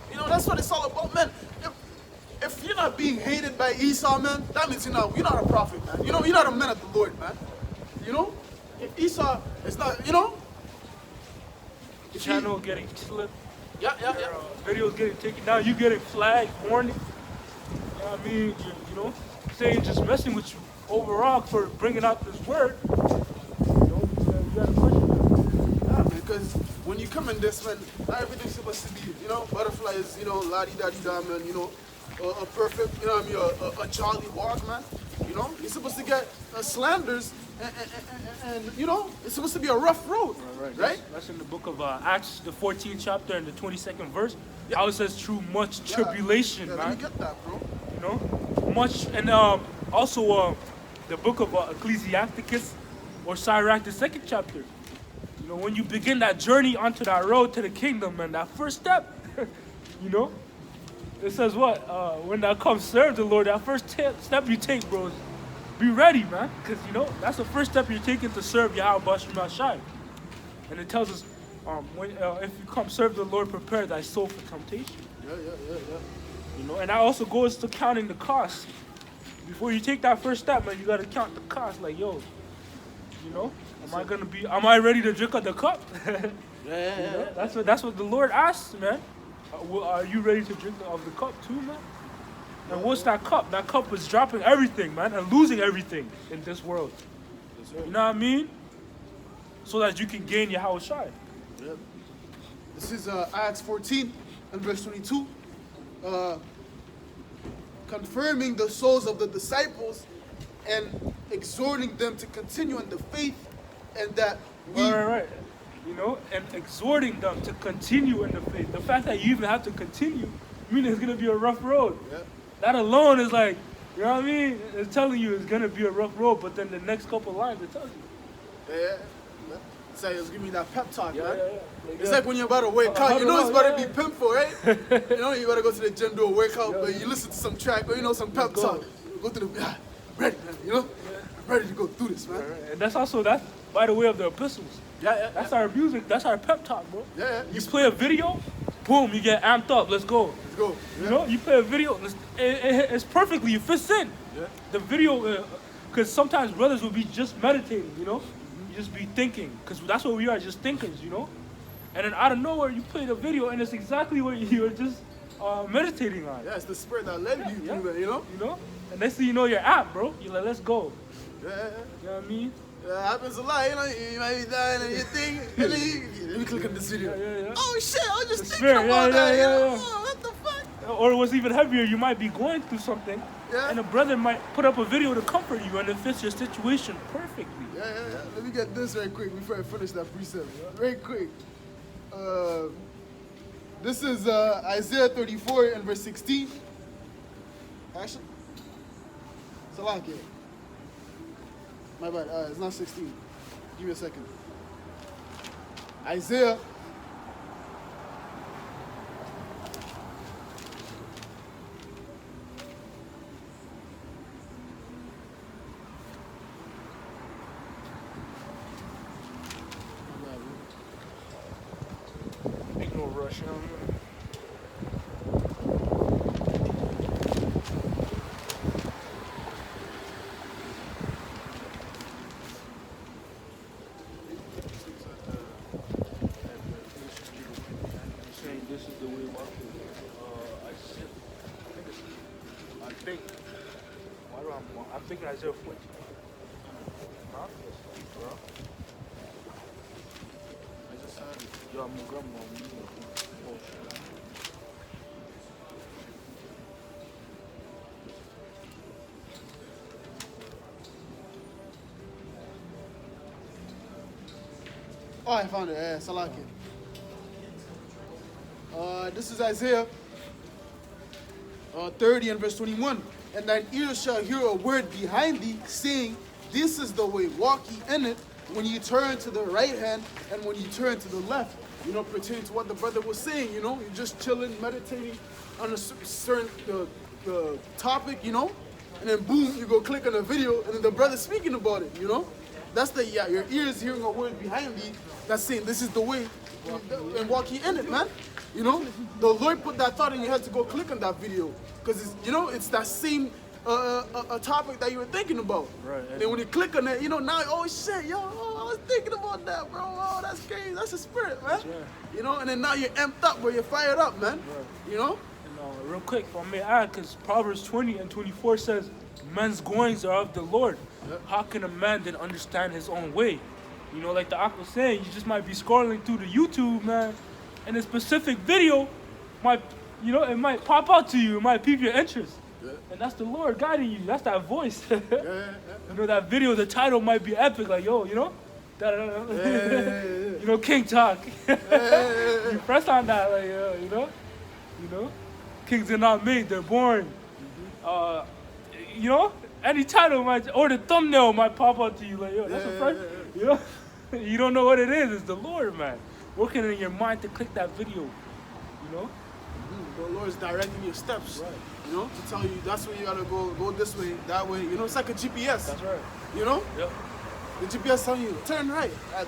You know, that's what it's all about, man. If you're not being hated by Esau, man, that means you're not a prophet, man. You know, you're not a man of the Lord, man. You know? If Esau is not, you know? If he- Channel getting slipped, Yeah. videos getting taken down, you getting flagged, warning. You know what I mean? You know, saying just messing with you overall for bringing out this word. You know, you gotta question that. Yeah, man, because when you come in this, man, not everything's supposed to be, you know, butterflies, you know, la-di-da-di-da, man, you know, a perfect, you know what I mean, a jolly walk, man. You know, you're supposed to get slanders, and, you know, it's supposed to be a rough road, right? That's in the book of Acts, the 14th chapter and the 22nd verse. How it says, through much tribulation, Yeah, man. let me get that, bro. You know, much, and also the book of Ecclesiasticus or Sirach, the 2nd chapter. You know, when you begin that journey onto that road to the kingdom, man, that first step, you know, it says what? When thou comes serve the Lord, that first step you take, bro, be ready, man, because, you know, that's the first step you're taking to serve Yahweh Bashim El Shai. And it tells us, if you come serve the Lord, prepare thy soul for temptation. Yeah. You know, and that also goes to counting the cost. Before you take that first step, man, you gotta count the cost. Like, yo, you know, am I ready to drink of the cup? You know, that's what the Lord asks, man. Are you ready to drink of the cup too, man? And what's that cup? That cup is dropping everything, man, and losing everything in this world. You know what I mean? So that you can gain your Yahweh Shai. Yep. This is Acts 14 and verse 22. Confirming the souls of the disciples and exhorting them to continue in the faith, and that we Right. You know, and exhorting them to continue in the faith. The fact that you even have to continue means it's going to be a rough road. Yep. That alone is like, you know what I mean? It's telling you it's going to be a rough road, but then the next couple lines it tells you. Yeah. It's like, it's giving me that pep talk, man. Like, It's like when you're about to wake up, you know it's about to be pimpful, right? You know, you gotta go to the gym, do a workout, but you listen to some track or, you know, some pep talk. Go to the, ready, man, you know? I'm ready to go through this, man. And that's by the way of the epistles. That's our music. That's our pep talk, bro. Yeah. You play a video, boom, you get amped up. Let's go. Let's go. You know, you play a video, it's perfectly, it fits in. Yeah. The video, because sometimes brothers will be just meditating, you know? You just be thinking, because that's what we are, just thinkers, you know? And then out of nowhere, you play the video, and it's exactly what you were just meditating on. Yeah, it's the spirit that led you through that, you know? You know? And next thing you know, you're apt, bro. You're like, let's go. Yeah. You know what I mean? It happens a lot, you know, you might be dying and you think, and then let me click on this video. Yeah. Oh shit, I was just The thinking spirit, about that, you know? yeah. Oh, what the fuck? Or what's even heavier, you might be going through something, Yeah. and a brother might put up a video to comfort you, and it fits your situation perfectly. Yeah. Let me get this right quick before I finish that precept. Right quick. This is Isaiah 34 and verse 16. Actually, Salakia. My bad. It's not 16. Give me a second. Isaiah. Make no rush, saying this is the way walking. I think. Why do I'm thinking Isaiah 14. Huh? Bro. I just had it. Yo, I'm grandma. Oh shit. Oh, I found it. Salaki. This is Isaiah 30 and verse 21. And thine ears shall hear a word behind thee, saying, this is the way, walk ye in it, when you turn to the right hand and when you turn to the left. You know, pertaining to what the brother was saying, you know, you're just chilling, meditating on a certain the topic, you know, and then boom, you go click on a video and then the brother's speaking about it, you know. That's the, your ears hearing a word behind thee that's saying this is the way and walk ye in it, man. You know, the Lord put that thought in your head to go click on that video because, you know, it's that same a topic that you were thinking about. Right. And then when you click on it, you know, now, oh shit, yo, I was thinking about that, bro. Oh, that's crazy. That's the spirit, man. Right. You know, and then now you're amped up, bro. You're fired up, man. Right. You know? And real quick, if I may add, because Proverbs 20 and 24 says, men's goings are of the Lord. Yep. How can a man then understand his own way? You know, like the Ak was saying, you just might be scrolling through the YouTube, man, and a specific video might, you know, it might pop out to you. It might pique your interest. Yeah. And that's the Lord guiding you. That's that voice. Yeah. You know, that video, the title might be epic, like, yo, you know? You know, King Talk. You press on that, like, you know? Kings are not made, they're born. You know? Any title might, or the thumbnail might pop out to you, like, yo, that's a fresh, you know? You don't know what it is. It's the Lord, man. Working in your mind to click that video, you know? The Lord is directing your steps. Right. You know, to tell you that's where you gotta go this way, that way. You know, it's like a GPS. That's right. You know? Yep. The GPS telling you turn right at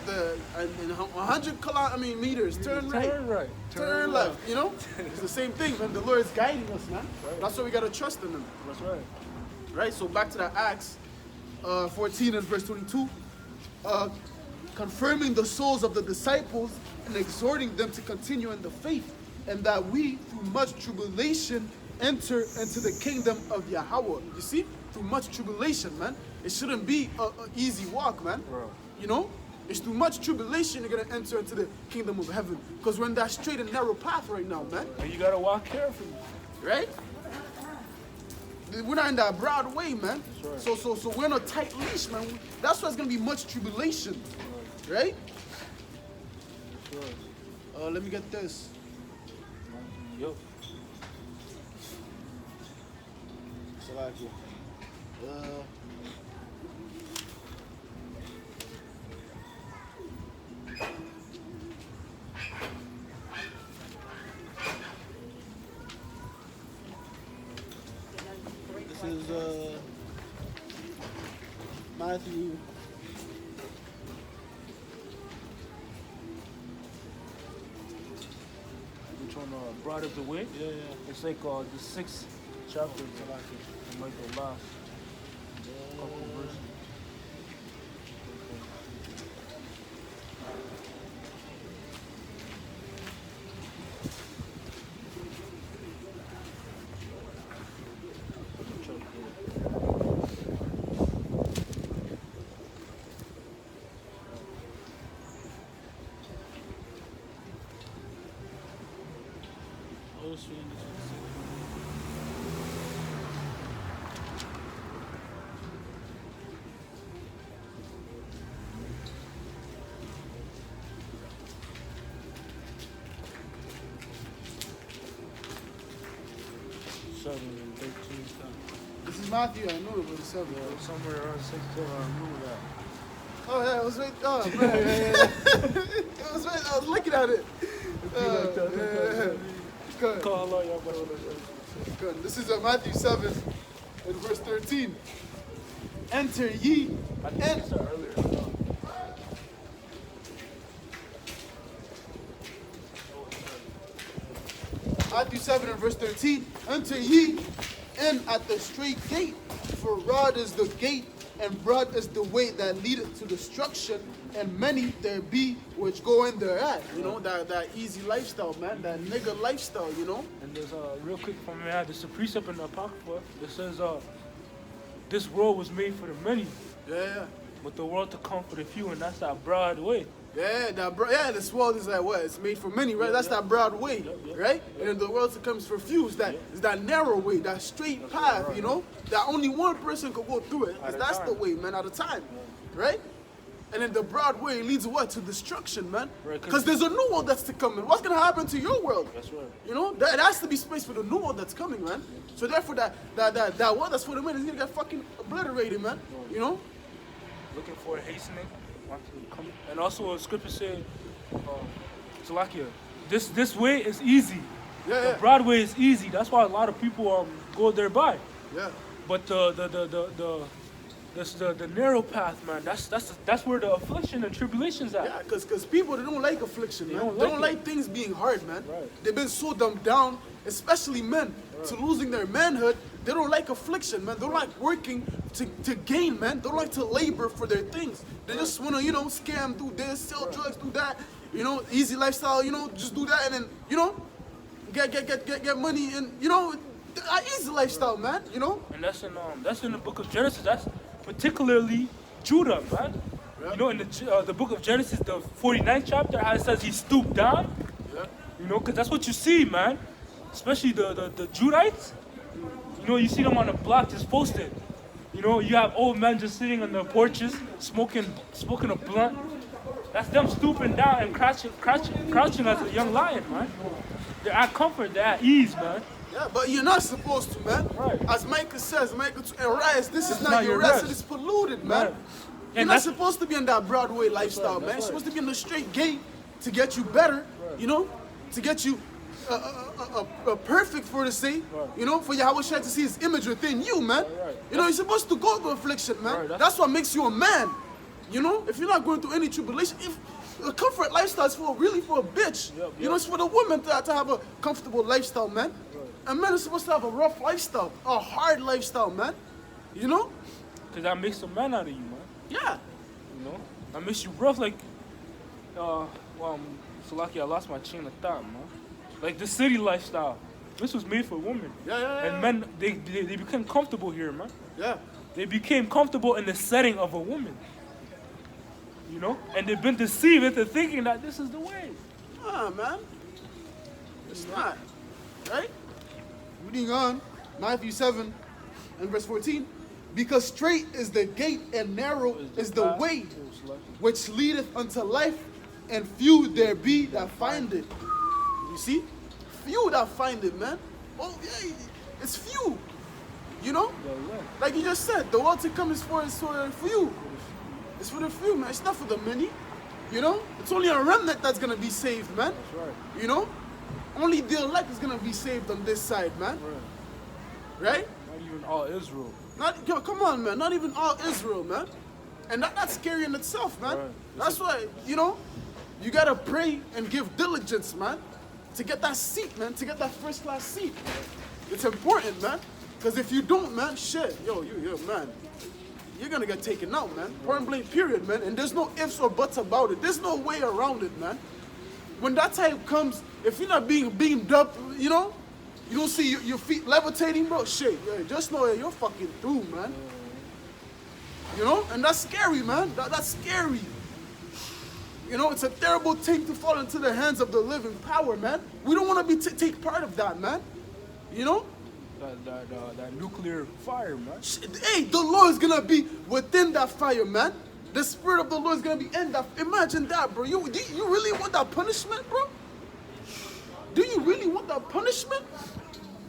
in 100 meters. Turn right. Turn right. Turn left. You know, it's the same thing, man. The Lord is guiding us, man. Right. That's why we gotta trust in Him. That's right. Right. So back to that Acts 14 and verse 22, confirming the souls of the disciples and exhorting them to continue in the faith, and that we through much tribulation enter into the kingdom of Yahweh. You see, through much tribulation, man. It shouldn't be an easy walk, man. Right. You know, it's through much tribulation you're gonna enter into the kingdom of heaven, because we're in that straight and narrow path right now, man. And you gotta walk carefully. Right? We're not in that broad way, man. That's right. So we're on a tight leash, man. That's why it's gonna be much tribulation, right? Sure. Let me get this. Yo. Salakia. This is Matthew. Which one? Broad of the Way? Yeah. It's like the 6th chapter. It might the last couple verses. This is Matthew. I know it was 7. Yeah, somewhere around 6. I remember that. Oh yeah, it was right. Oh man, it was right. looking at it. Good. Good. This is Matthew 7 and verse 13. Enter ye and Matthew 7 and verse 13. Enter ye in at the straight gate, for broad is the gate, and broad is the way that leadeth to destruction, and many there be which go in thereat. You know, that easy lifestyle, man, that nigga lifestyle, you know? And there's real quick from me, there's a precept in the Apocrypha that says this world was made for the many, Yeah. but the world to come for the few, and that's that broad way. Yeah, this world is like what? It's made for many, right? That's that broad way, right? And then the world to come is for few. It's that narrow way, that straight path, you know? That only one person could go through it. 'Cause that's the way, man, at a time, right? And then the broad way leads what? To destruction, man. Because there's a new world that's to come. And what's going to happen to your world? That's right. You know, there has to be space for the new world that's coming, man. So therefore, that world that's for the men is going to get fucking obliterated, man. You know? Looking for a hastening. Want to come. And also, scripture said, Salakia, this way is easy. Yeah. The broad way is easy. That's why a lot of people go thereby. Yeah. But the narrow path, man, that's where the affliction and tribulation's at. Yeah, because people, they don't like affliction, man. don't They like don't it. like things being hard, man. Right. They've been so dumbed down, especially men, to losing their manhood. They don't like affliction, man. They don't like working to gain, man. They don't like to labor for their things. They just want to, scam, do this, sell drugs, do that. Easy lifestyle, just do that and then, get money and, easy lifestyle, man, And that's in the book of Genesis. That's particularly Judah, man. Yeah. In the book of Genesis, the 49th chapter, how it says he stooped down. Yeah. Because that's what you see, man. Especially the Judites. You see them on the block just posted. You have old men just sitting on their porches, smoking a blunt. That's them stooping down and crouching as a young lion, man. They're at comfort, they're at ease, man. Yeah, but you're not supposed to, man. Right. As Micah says, rest, this is not your rest, it is polluted, man. Right. You're not supposed to be in that Broadway lifestyle, man. You're supposed to be in the straight gate to get you better, to get you perfect for the sake, for Yahweh Shai to see his image within you, man. Right. You're supposed to go through affliction, man. Right, that's what makes you a man. If you're not going through any tribulation, if a comfort lifestyle is for a bitch. Yep. It's for the woman to have a comfortable lifestyle, man. And men are supposed to have a rough lifestyle, a hard lifestyle, man. Because that makes a man out of you, man. Yeah. That makes you rough, like, Salaki, I lost my chain of thought, man. Like the city lifestyle, this was made for women. Yeah. And men, they became comfortable here, man. Yeah. They became comfortable in the setting of a woman. And they've been deceived into thinking that this is the way. Man. It's not. Right? Reading on, Matthew 7 and verse 14. Because straight is the gate and narrow is the way which leadeth unto life, and few there be that find it. You see? Few that find it, man. Oh, yeah, it's few. Like you just said, the world to come is for few. It's for the few, man. It's not for the many. It's only a remnant that's going to be saved, man. That's right. Only the elect is going to be saved on this side, man. Right? Not even all Israel. Come on, man. Not even all Israel, man. And that's scary in itself, man. Right. That's why, you got to pray and give diligence, man, to get that seat, man, to get that first class seat. It's important, man. Because if you don't, man, shit, man, you're going to get taken out, man. Point blank, period, man. And there's no ifs or buts about it. There's no way around it, man. When that time comes, if you're not being beamed up, you don't see your feet levitating, bro, shit, just know that you're fucking through, man. And that's scary, man. That's scary. It's a terrible thing to fall into the hands of the living power, man. We don't want to take part of that, man. That nuclear fire, man. Hey, the Lord is going to be within that fire, man. The Spirit of the Lord is going to be in that. Imagine that, bro. You really want that punishment, bro? Do you really want that punishment?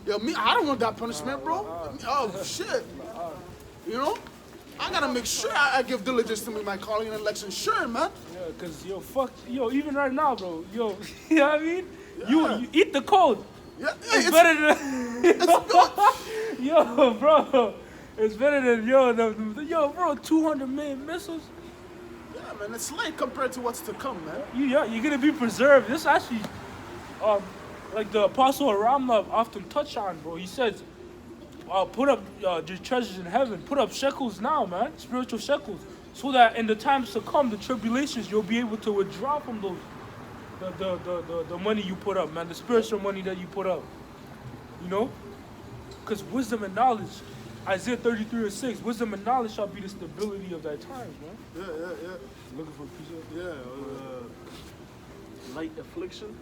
I don't want that punishment, bro. Oh, shit. I got to make sure I give diligence to my calling and election. Sure, man. cause yo, fuck, yo, even right now, bro, yo, you know what I mean? Yeah. You eat the cold. Yeah, It's better than yo, bro. It's better than yo, bro. 200 million missiles. yeah, man. It's light compared to what's to come, man. You're gonna be preserved. This actually, like the Apostle Ramla often touch on, bro. He says, put up your treasures in heaven. Put up shekels now, man. Spiritual shekels, so that in the times to come, the tribulations, you'll be able to withdraw from those. The money you put up, man, the spiritual money that you put up, you know, because wisdom and knowledge, Isaiah 33:6, wisdom and knowledge shall be the stability of thy times, man. Yeah. Looking for a piece of Yeah, light affliction.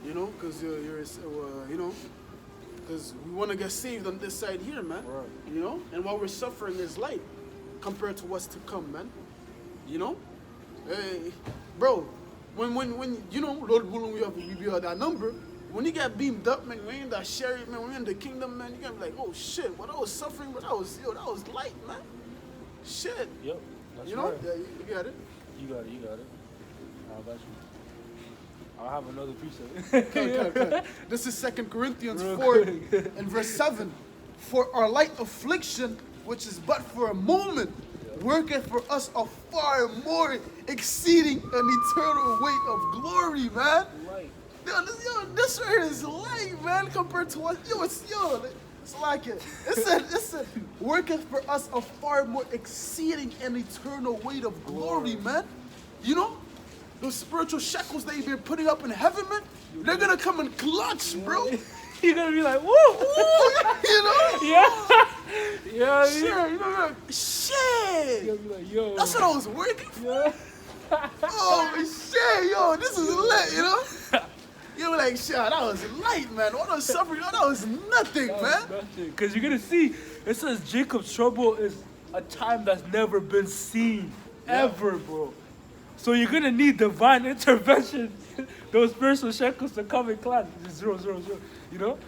You know, because you know, because we want to get saved on this side here, man. Right. You know, and what we're suffering is light compared to what's to come, man. You know, hey, bro, when you know, Lord willing, we be at that number. When you get beamed up, man, when you're in that chariot, man, when you're in the kingdom, man, you're gonna be like, oh shit, what I was suffering, but that was light, man. Shit. Yep. That's You know, right. yeah, you got it. You got it. How about you? I'll have another piece of it. Okay. This is 2 Corinthians Real 4 quick. and verse 7. For our light affliction, which is but for a moment, worketh for us a far more exceeding an eternal weight of glory, man. Light. Yo, this right here is light, man, compared to what, it's like it. It said, worketh for us a far more exceeding an eternal weight of glory, man. You know, those spiritual shekels that you've been putting up in heaven, man, they're gonna come in clutch, bro. You're gonna be like, woo! You know? Yeah. Yeah. Sure, you know, shit. You're gonna be like, yo. That's what I was working for. Yeah. Oh, shit, yo, this is lit, you know? You were like, shit, that was light, man. What I was suffering, that was nothing, man. Because you're gonna see, it says Jacob's trouble is a time that's never been seen, ever, bro. So you're gonna need divine intervention, those spiritual shekels to come in clutch, 0, 0, 0, you know,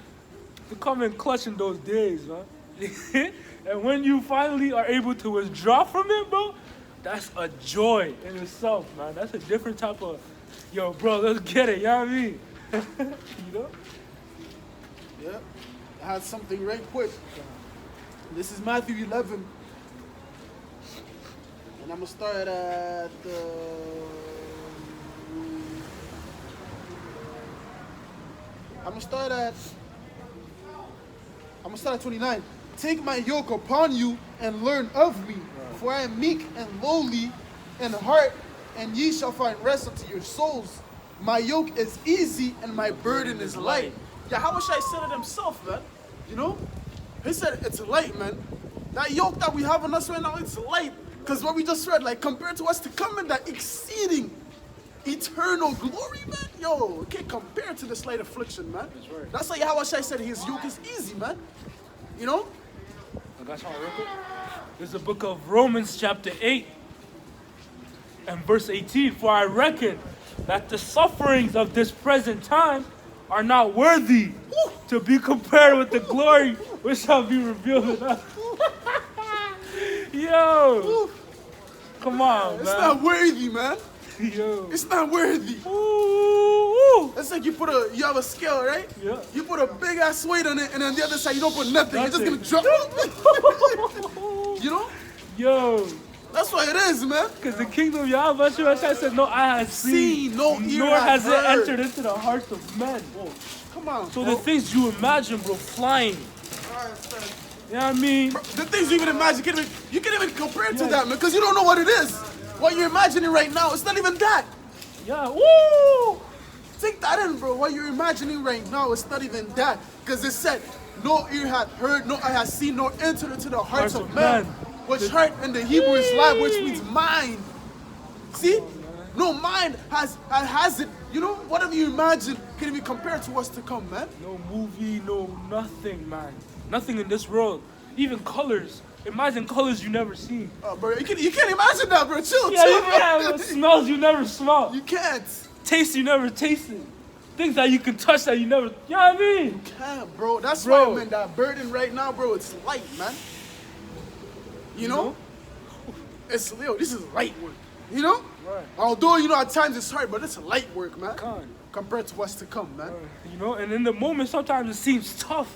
to come in clutch in those days, man. And when you finally are able to withdraw from it, bro, that's a joy in itself, man. That's a different type of, yo, bro, let's get it, you know what I mean? You know? Yeah, I had something right quick. This is Matthew 11. And I'm going to start at I'm going to start at 29. Take my yoke upon you and learn of me, for I am meek and lowly in heart, and ye shall find rest unto your souls. My yoke is easy and my burden is light. Yeah, how much I said it himself, man. You know? He said it's light, man. That yoke that we have on us right now, it's light. Because what we just read, like, compared to what's to come in that exceeding eternal glory, man. Yo, it can't compare to this light affliction, man. That's right. That's like how much I said his yoke is easy, man. You know? I got something real quick. This is the book of Romans chapter 8 and verse 18. For I reckon that the sufferings of this present time are not worthy to be compared with the glory which shall be revealed in us. Yo, come on, man. It's not worthy, man. Yo. It's not worthy. Ooh. It's like you have a scale, right? Yeah. You put a big ass weight on it, and on the other side you don't put nothing. You're just Nothing. gonna drop. You know? Yo. That's what it is, man. Because the kingdom of Yahweh said, no eye has seen, no ear nor has has it heard. entered into the hearts of men. Come on. So bro. the things you imagine, bro, flying. You know what I mean? Bro, the things you even imagine, you can't even compare it to Yeah. that, man, because you don't know what it is. What you're imagining right now, it's not even that. Yeah, woo! Take that in, bro. What you're imagining right now, it's not even that. Because it said, no ear hath heard, no eye has seen, nor entered into the hearts of man. Which heart in the Hebrew is live, which means mind. See? No mind has it. You know, whatever you imagine can even compare to what's to come, man. No movie, no nothing, man. Nothing in this world. Even colors. Imagine colors you never seen. Oh, bro, you can't imagine that, bro. Chill, Yeah, chill, you bro. can. Smells you never smell. You can't. Taste you never tasted. Things that you can touch that you never. You know what I mean? Can't, bro. That's Bro. why, man, that burden right now, bro, it's light, man. You know? It's this is light work. You know? Right. Although, at times it's hard, but it's light work, man. Con. Compared to what's to come, man. And in the moment, sometimes it seems tough.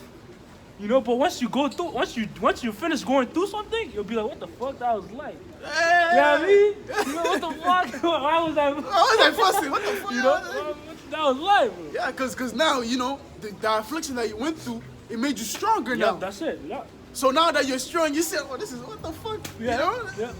But once you go through, once you finish going through something, you'll be like, what the fuck that was like? Hey, You know what I mean? What the fuck? Why was I? I was like, fussing, what the fuck? That was life, bro. Yeah, cause now, the affliction that you went through, it made you stronger Yeah, now. that's it. Yeah. So now that you're strong, you say, oh, this is what the fuck? Yeah. Yeah.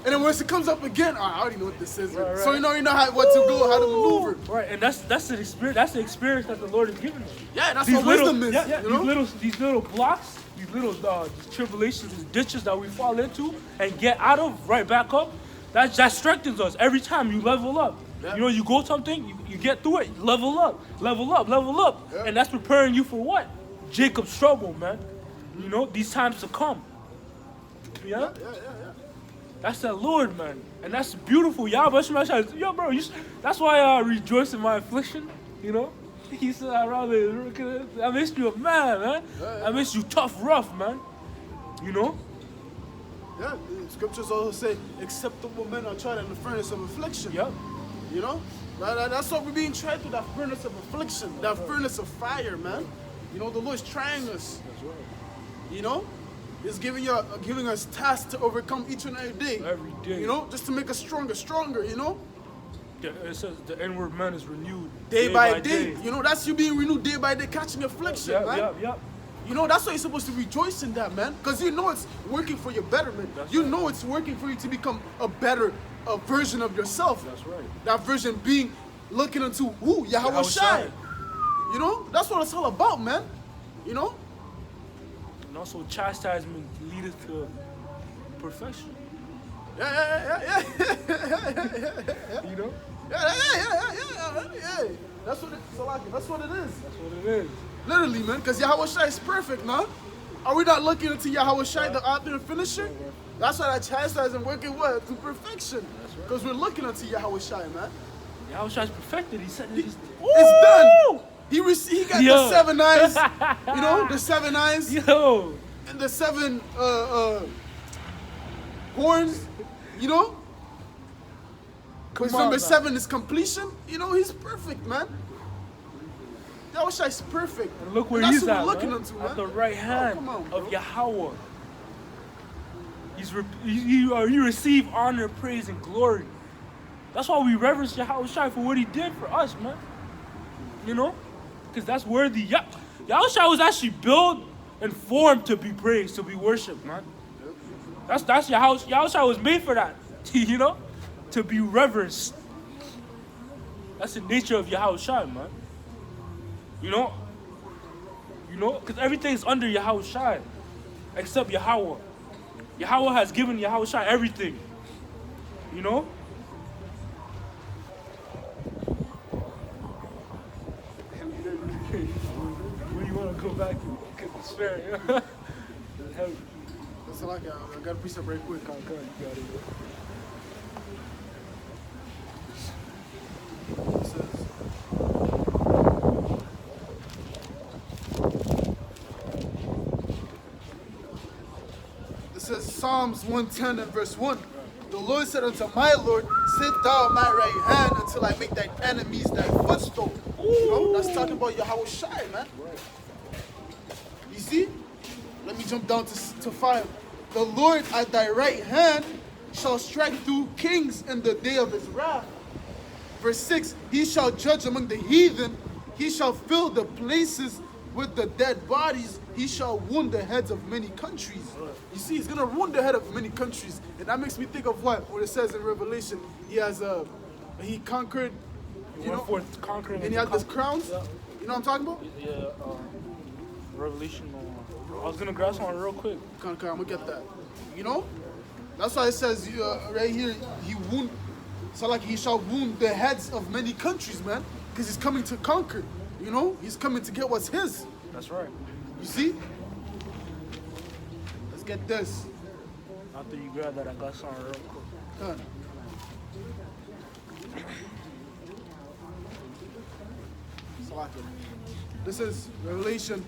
And then once it comes up again, I already know what this is. Right, So right. you know what to go, how to maneuver. Right, and that's the experience. That's the experience that the Lord has given us. Yeah, that's These what little, wisdom is. yeah, You know? these little blocks, these little these tribulations, these ditches that we fall into and get out of, right back up. That strengthens us every time you level up. Yeah. You go something, you get through it, level up, Yeah. and that's preparing you for what? Jacob's trouble, man. These times to come. Yeah. Yeah. That's the Lord, man. And that's beautiful. Yo, bro, that's why I rejoice in my affliction, He said, I miss you a man. Yeah. I miss you tough, rough, man. Yeah, the scriptures also say, acceptable men are tried in the furnace of affliction. Yep. That's what we're being tried through, that furnace of affliction, that furnace of fire, man. The Lord's trying us. That's right. He's giving us tasks to overcome each and every day. Every day. Just to make us stronger. It says the inward man is renewed Day by day. That's you being renewed day by day, catching affliction, man. Yep. That's why you're supposed to rejoice in that, man. Because it's working for your betterment. That's Right. It's working for you to become a better version of yourself. That's right. That version being looking into Yahweh Shai. That's what it's all about, man. And also chastisement leadeth to perfection. Yeah. Yeah. That's what that's what it is. That's what it is. Literally, man, because Yahweh Shai is perfect, man. Are we not looking into Yahweh Shai, the author and finisher? That's why that chastisement working what? To perfection. Because we're looking into Yahweh Shai, man. Yahweh Shai is perfected. He said it's It's done. He got Yo. the 7 eyes, the 7 eyes Yo. and the 7 horns, Because on, number man. 7 is completion. He's perfect, man. Yahweh Shai is perfect. And look where And he's that's at, what we're looking man. into, man. At the right hand come on, bro. of Yahweh. You receive honor, praise, and glory. That's why we reverence Yahweh Shai for what he did for us, man. Because that's worthy. Yahweh Shai was actually built and formed to be praised, to be worshipped, man. That's Yahweh Shai was made for that, to be reverenced. That's the nature of Yahweh Shai, man. Because everything's under Yahweh Shai, except Yahweh. Yahweh has given Yahweh Shai everything. Where you want to go back to? It's fair, It's heavy. That's all I got. I got a piece of break quick. Come on, you got it. It says, Psalms 110 and verse 1. The Lord said unto my Lord, sit thou at my right hand until I make thy enemies thy footstool. That's talking about Yahweh Shai, man. You see? Let me jump down to 5. The Lord at thy right hand shall strike through kings in the day of his wrath. Verse 6, he shall judge among the heathen. He shall fill the places with the dead bodies. He shall wound the heads of many countries. You see, he's going to wound the head of many countries. And that makes me think of what it says in Revelation. He conquered, He went forth conquering. and he had this crowns. Yeah. You know what I'm talking about? Yeah, Revelation. I was gonna grasp on it real quick. Conquer, I'm going to get that. That's why it says right here, so like he shall wound the heads of many countries, man. Because he's coming to conquer. He's coming to get what's his. That's right. You see? Let's get this. After you grab that, I got something real quick. Done. Salaka. This is Revelation.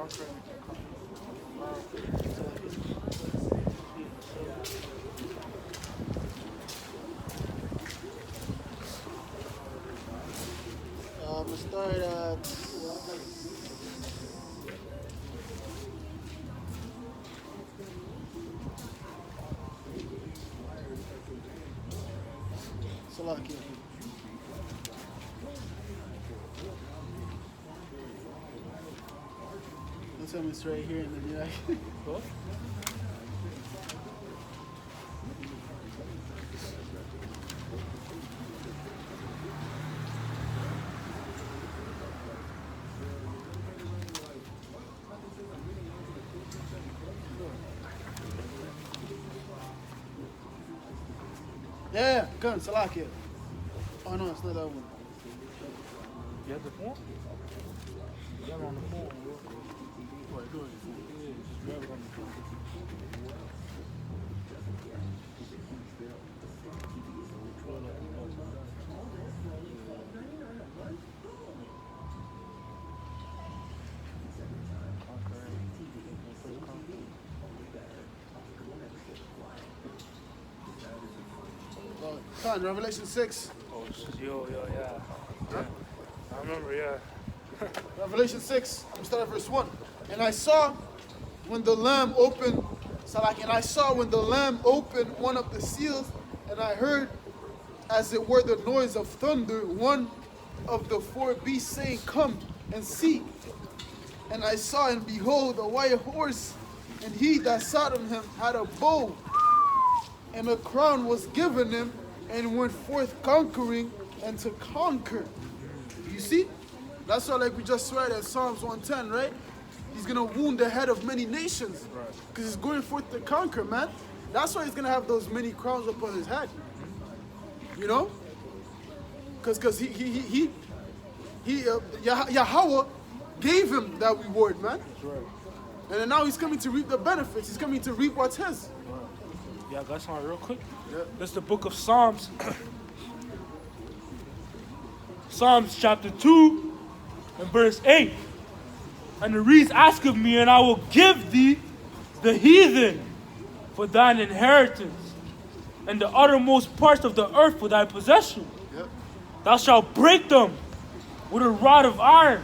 I'm gonna start at Salakia. Don't tell me it's right here and then you're like, Go. yeah, gun, Salakia. Oh no, it's not that one. You have the phone? You have it on the phone, bro. What, do it? Yeah, just grab it on the phone. Con, Revelation 6. Oh, yo, yeah. I remember, yeah. Revelation 6, I'm starting at verse 1. And I saw when the Lamb opened, and I saw when the Lamb opened one of the seals, and I heard, as it were the noise of thunder, one of the four beasts saying, Come and see. And I saw, and behold, a white horse, and he that sat on him had a bow, and a crown was given him, and went forth conquering and to conquer. You see? That's why, like we just read in Psalms 110, right? He's going to wound the head of many nations. Because he's going forth to conquer, man. That's why he's going to have those many crowns upon his head. You know? Because Yahweh gave him that reward, man. That's right. And then now he's coming to reap the benefits. He's coming to reap what's his. Yeah, I got something real quick. Yeah. That's the book of Psalms. Psalms chapter 2 and verse 8. And it reads, Ask of me, and I will give thee the heathen for thine inheritance, and the uttermost parts of the earth for thy possession. Yep. Thou shalt break them with a rod of iron.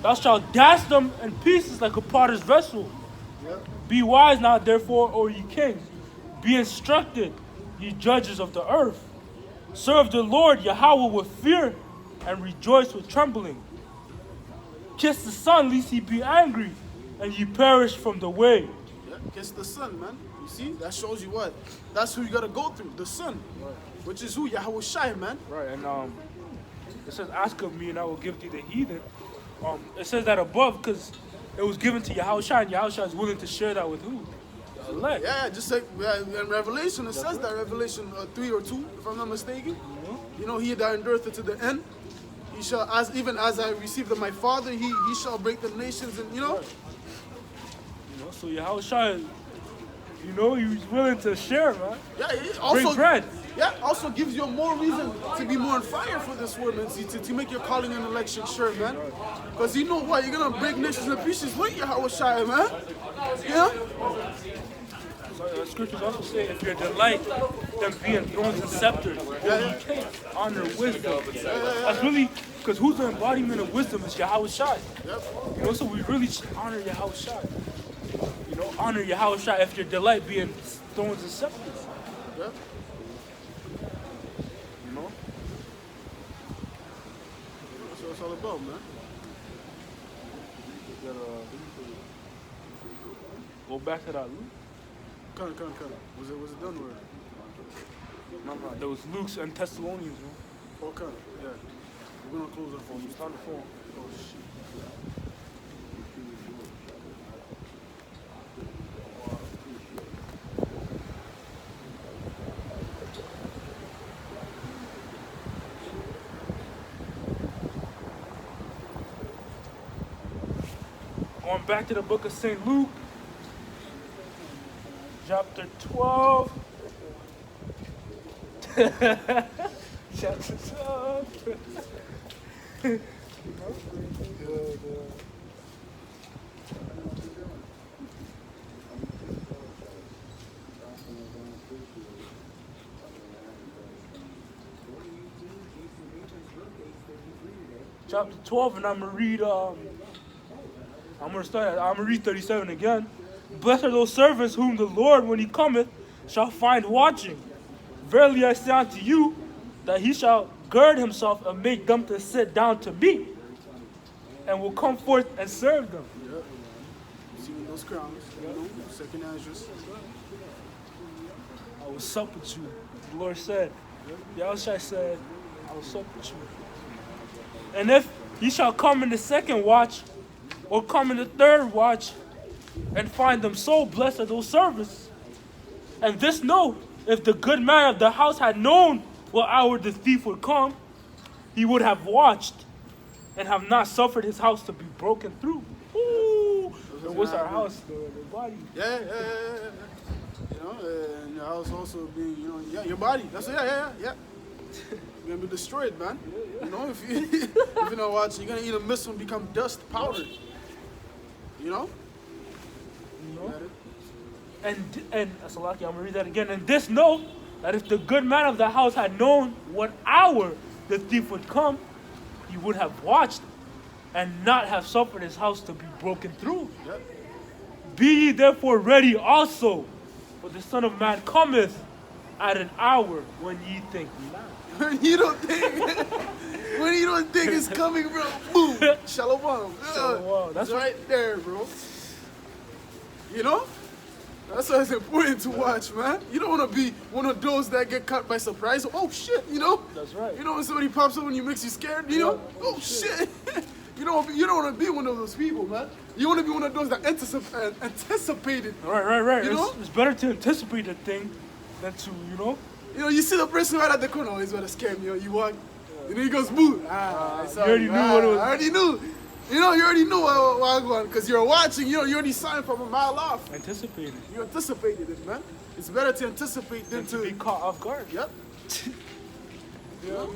Thou shalt dash them in pieces like a potter's vessel. Yep. Be wise now, therefore, O ye kings. Be instructed, ye judges of the earth. Serve the Lord Yahweh with fear, and rejoice with trembling. Kiss the Son, lest he be angry, and ye perish from the way. Yeah. Kiss the Son, man. You see? That shows you what? That's who you got to go through. The Son. Right. Which is who? Yahweh Shai, man. Right, and it says, Ask of me, and I will give thee the heathen. It says that above because it was given to Yahushua, and Yahushua is willing to share that with who? The elect. Yeah, just like in Revelation, it says that, Revelation 3 or 2, if I'm not mistaken. You know, he that endureth to the end, he shall, even as I received of my Father, he shall break the nations, and you know. Right. You know, so Yahushua, you know, he was willing to share, man. Yeah, he Break also, bread. yeah, also gives you more reason to be more on fire for this word, man. To make your calling and election sure, man. Because you know what? You're going to break nations in pieces with Yahweh Shai, man. Yeah? So, scriptures also say, if your delight, then be in thrones and scepters. You can't honor wisdom. That's really, because who's the embodiment of wisdom is Yahweh Shai. Yep. You know, so we really should honor Yahweh Shai. You know, honor Yahweh Shai if your delight be in thrones and scepters. Yep. You know? That's what it's all about, man. Go back to that Luke. Come. Was it done or? No. There was Luke's and Thessalonians, man. Oh, come. Yeah. We're going to close our phone. It's on the phone. Oh, shit. Going back to the book of St. Luke, chapter 12. Chapter 12. chapter 12, and I'm gonna read. I'm gonna read 37 again. Blessed are those servants whom the Lord, when he cometh, shall find watching. Verily I say unto you, that he shall gird himself and make them to sit down to meat, and will come forth and serve them. Yep. See with those crowns, you know, second Esdras. I will sup with you. The Lord said, Yahushua said, I will sup with you. And if ye shall come in the second watch, or come in the third watch, and find them so, blessed are those servants. And this know, if the good man of the house had known what hour the thief would come, he would have watched, and have not suffered his house to be broken through. Ooh! And what's our house? The body. Yeah. You know, and your house also being, you know, yeah, your body. That's it. Yeah. You're gonna be destroyed, man. You know, if you're not watching, you're gonna eat a missile and become dust, powder. You know? You know? And Salaki, I'm gonna read that again. And this know that if the good man of the house had known what hour the thief would come, he would have watched and not have suffered his house to be broken through. Yep. Be ye therefore ready also, for the Son of Man cometh at an hour when ye think not. When you don't think it's coming, bro, boom, shalom. Shalom. That's right there, bro. You know? That's why it's important to watch, man. You don't want to be one of those that get caught by surprise. Oh, shit, you know? That's right. You know when somebody pops up and you makes you scared, you know? Oh, shit. You don't want to be one of those people, man. You want to be one of those that anticipated. Right. You know? It's better to anticipate a thing than to, you know? You know, you see the person right at the corner, oh, he's going to scare me. You walk, and then he goes, boo. I you already knew what it was. I already knew. You know, you already knew what I'm going, because you're watching, you know, you already signed from a mile off. Anticipated. You anticipated it, man. It's better to anticipate than To be caught off guard. Yep. You know?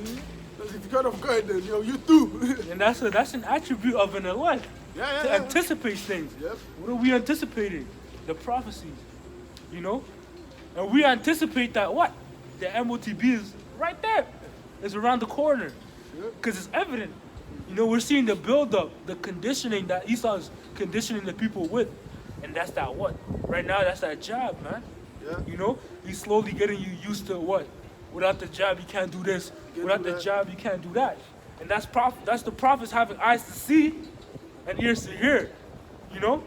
Because if you caught off guard, then, you know, you through. And that's an attribute of an elect. To anticipate things. Yep. What are we anticipating? The prophecies. You know? And we anticipate that what? The MOTB is right there. It's around the corner. Because it's evident. You know, we're seeing the build-up, the conditioning that Esau is conditioning the people with. And that's that what? Right now, that's that jab, man. Yeah. You know? He's slowly getting you used to what? Without the jab, you can't do this. Without the jab, you can't do that. And that's the prophets having eyes to see and ears to hear. You know?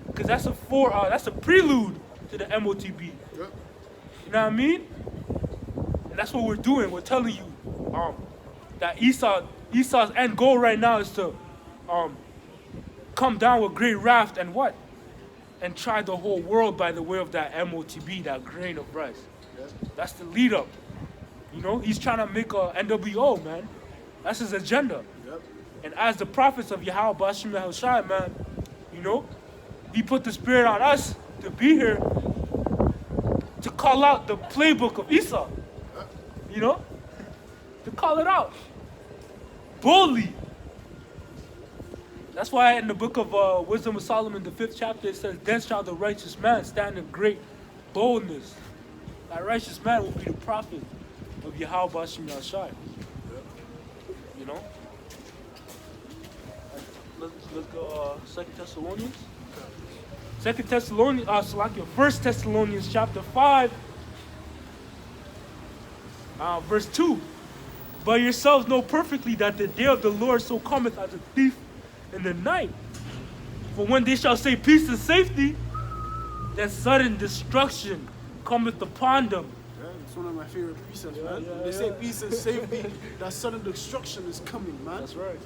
Because that's a prelude to the MOTB. Yep. You know what I mean? And that's what we're doing. We're telling you that Esau's end goal right now is to come down with great wrath and what? And try the whole world by the way of that MOTB, that grain of rice. Yep. That's the lead up. You know, he's trying to make a NWO, man. That's his agenda. Yep. And as the prophets of Yahweh Bashim Yahushai, man, you know, he put the spirit on us to be here to call out the playbook of Esau. You know? To call it out. Boldly. That's why in the book of Wisdom of Solomon, the 5th chapter, it says, then shall the righteous man stand in great boldness. That righteous man will be the prophet of Yahweh Bashim Yahushai. You know? Let's go 2 Thessalonians. 2 Thessalonians, 1 Thessalonians chapter 5, verse 2. But yourselves know perfectly that the day of the Lord so cometh as a thief in the night. For when they shall say peace and safety, then sudden destruction cometh upon them. Yeah, it's one of my favorite precepts, man. When they say peace and safety, that sudden destruction is coming, man. That's right.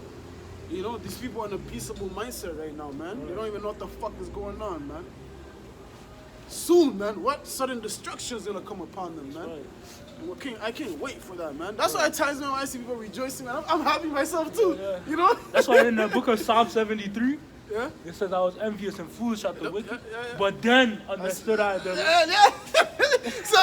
You know, these people are in a peaceable mindset right now, man. They don't even know what the fuck is going on, man. Soon, man, what sudden destruction is gonna come upon them, man? Right. I can't wait for that, man. That's why at times, man, when I see people rejoicing, man, I'm happy myself too. Yeah. You know? That's why in the book of Psalm 73, Yeah. it says I was envious and foolish at the Yep, wicked, yeah. but then understood I the Yeah. So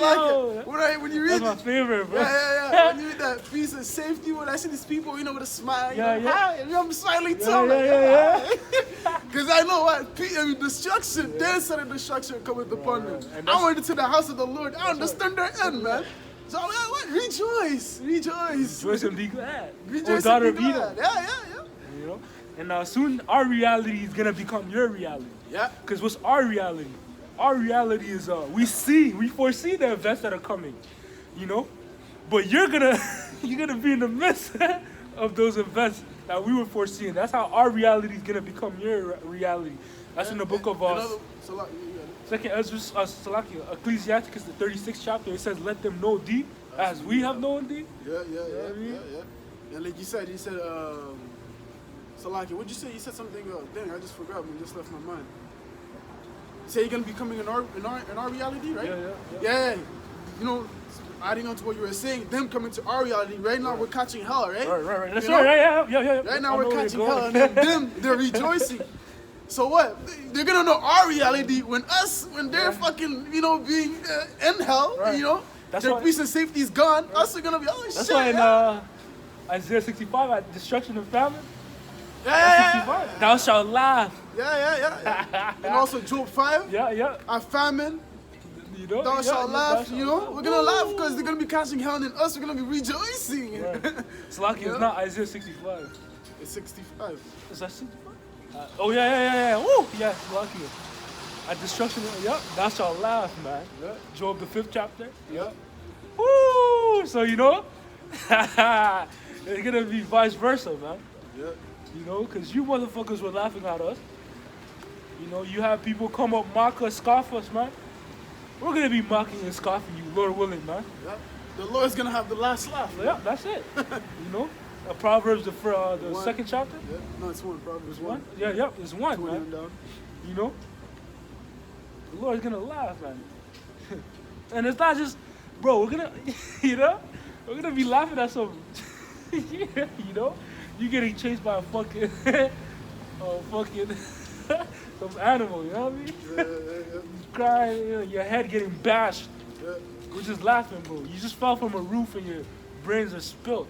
Yo, when you read that's my favorite, bro. Yeah. When you read that peace and safety, when I see these people, you know, with a smile, Yeah, you know, yeah. hi, and I'm smiling too. Yeah, I'm like, yeah. Because I know what destruction, then sudden destruction cometh upon them. And I that's- went into the house of the Lord. I understand their end, man. So yeah, what? Rejoice. Rejoice and be glad. Rejoice daughter and be of Edom. glad. Yeah. You know? And soon our reality is gonna become your reality. Yeah. Because what's our reality? Our reality is we foresee the events that are coming, you know? But you're gonna be in the midst of those events that we were foreseeing. That's how our reality is gonna become your reality. That's in the book of Second Ezra, Ecclesiasticus, the 36th chapter. It says, "Let them know thee as we have known thee." Yeah. And like you said, Salaki, what'd you say? You said something. Dang, I just forgot. It just left my mind. You say you're gonna be coming in our reality, right? Yeah. You know, adding on to what you were saying, them coming to our reality. Right now, we're catching hell, right? Right. That's right. Yeah. Right now, we're catching hell, and then them, they're rejoicing. So what? They're gonna know our reality when they're fucking, being in hell. Right. That's their why, peace and safety is gone. Us are gonna be that's shit. why in Isaiah 65, at destruction and famine. Yeah. Thou shalt laugh. Yeah. And also Job 5. Yeah. A famine. Thou shalt laugh. We're gonna laugh because they're gonna be catching hell, and us are gonna be rejoicing. Right. It's lucky it's not Isaiah 65. It's 65. Is that 65? Yeah. Woo! Yeah, it's lucky. At destruction, thou shalt laugh, man. Yeah. Job, the 5th chapter. Yeah. Woo! So, it's gonna be vice versa, man. Yeah. Because you motherfuckers were laughing at us. You have people come up, mock us, scoff us, man. We're gonna be mocking and scoffing you, Lord willing, man. Yeah. The Lord's gonna have the last laugh. Yeah, that's it. Proverbs, the 2nd chapter. Yeah. No, it's 1. Proverbs 1. Yeah, it's 1, 20 man. and down. The Lord's gonna laugh, man. And it's not just, bro, we're gonna, we're gonna be laughing at some, you getting chased by a fucking, some animal, you know what I mean? Yeah. Crying, your head getting bashed. Yeah. We're just laughing, bro. You just fell from a roof and your brains are spilled.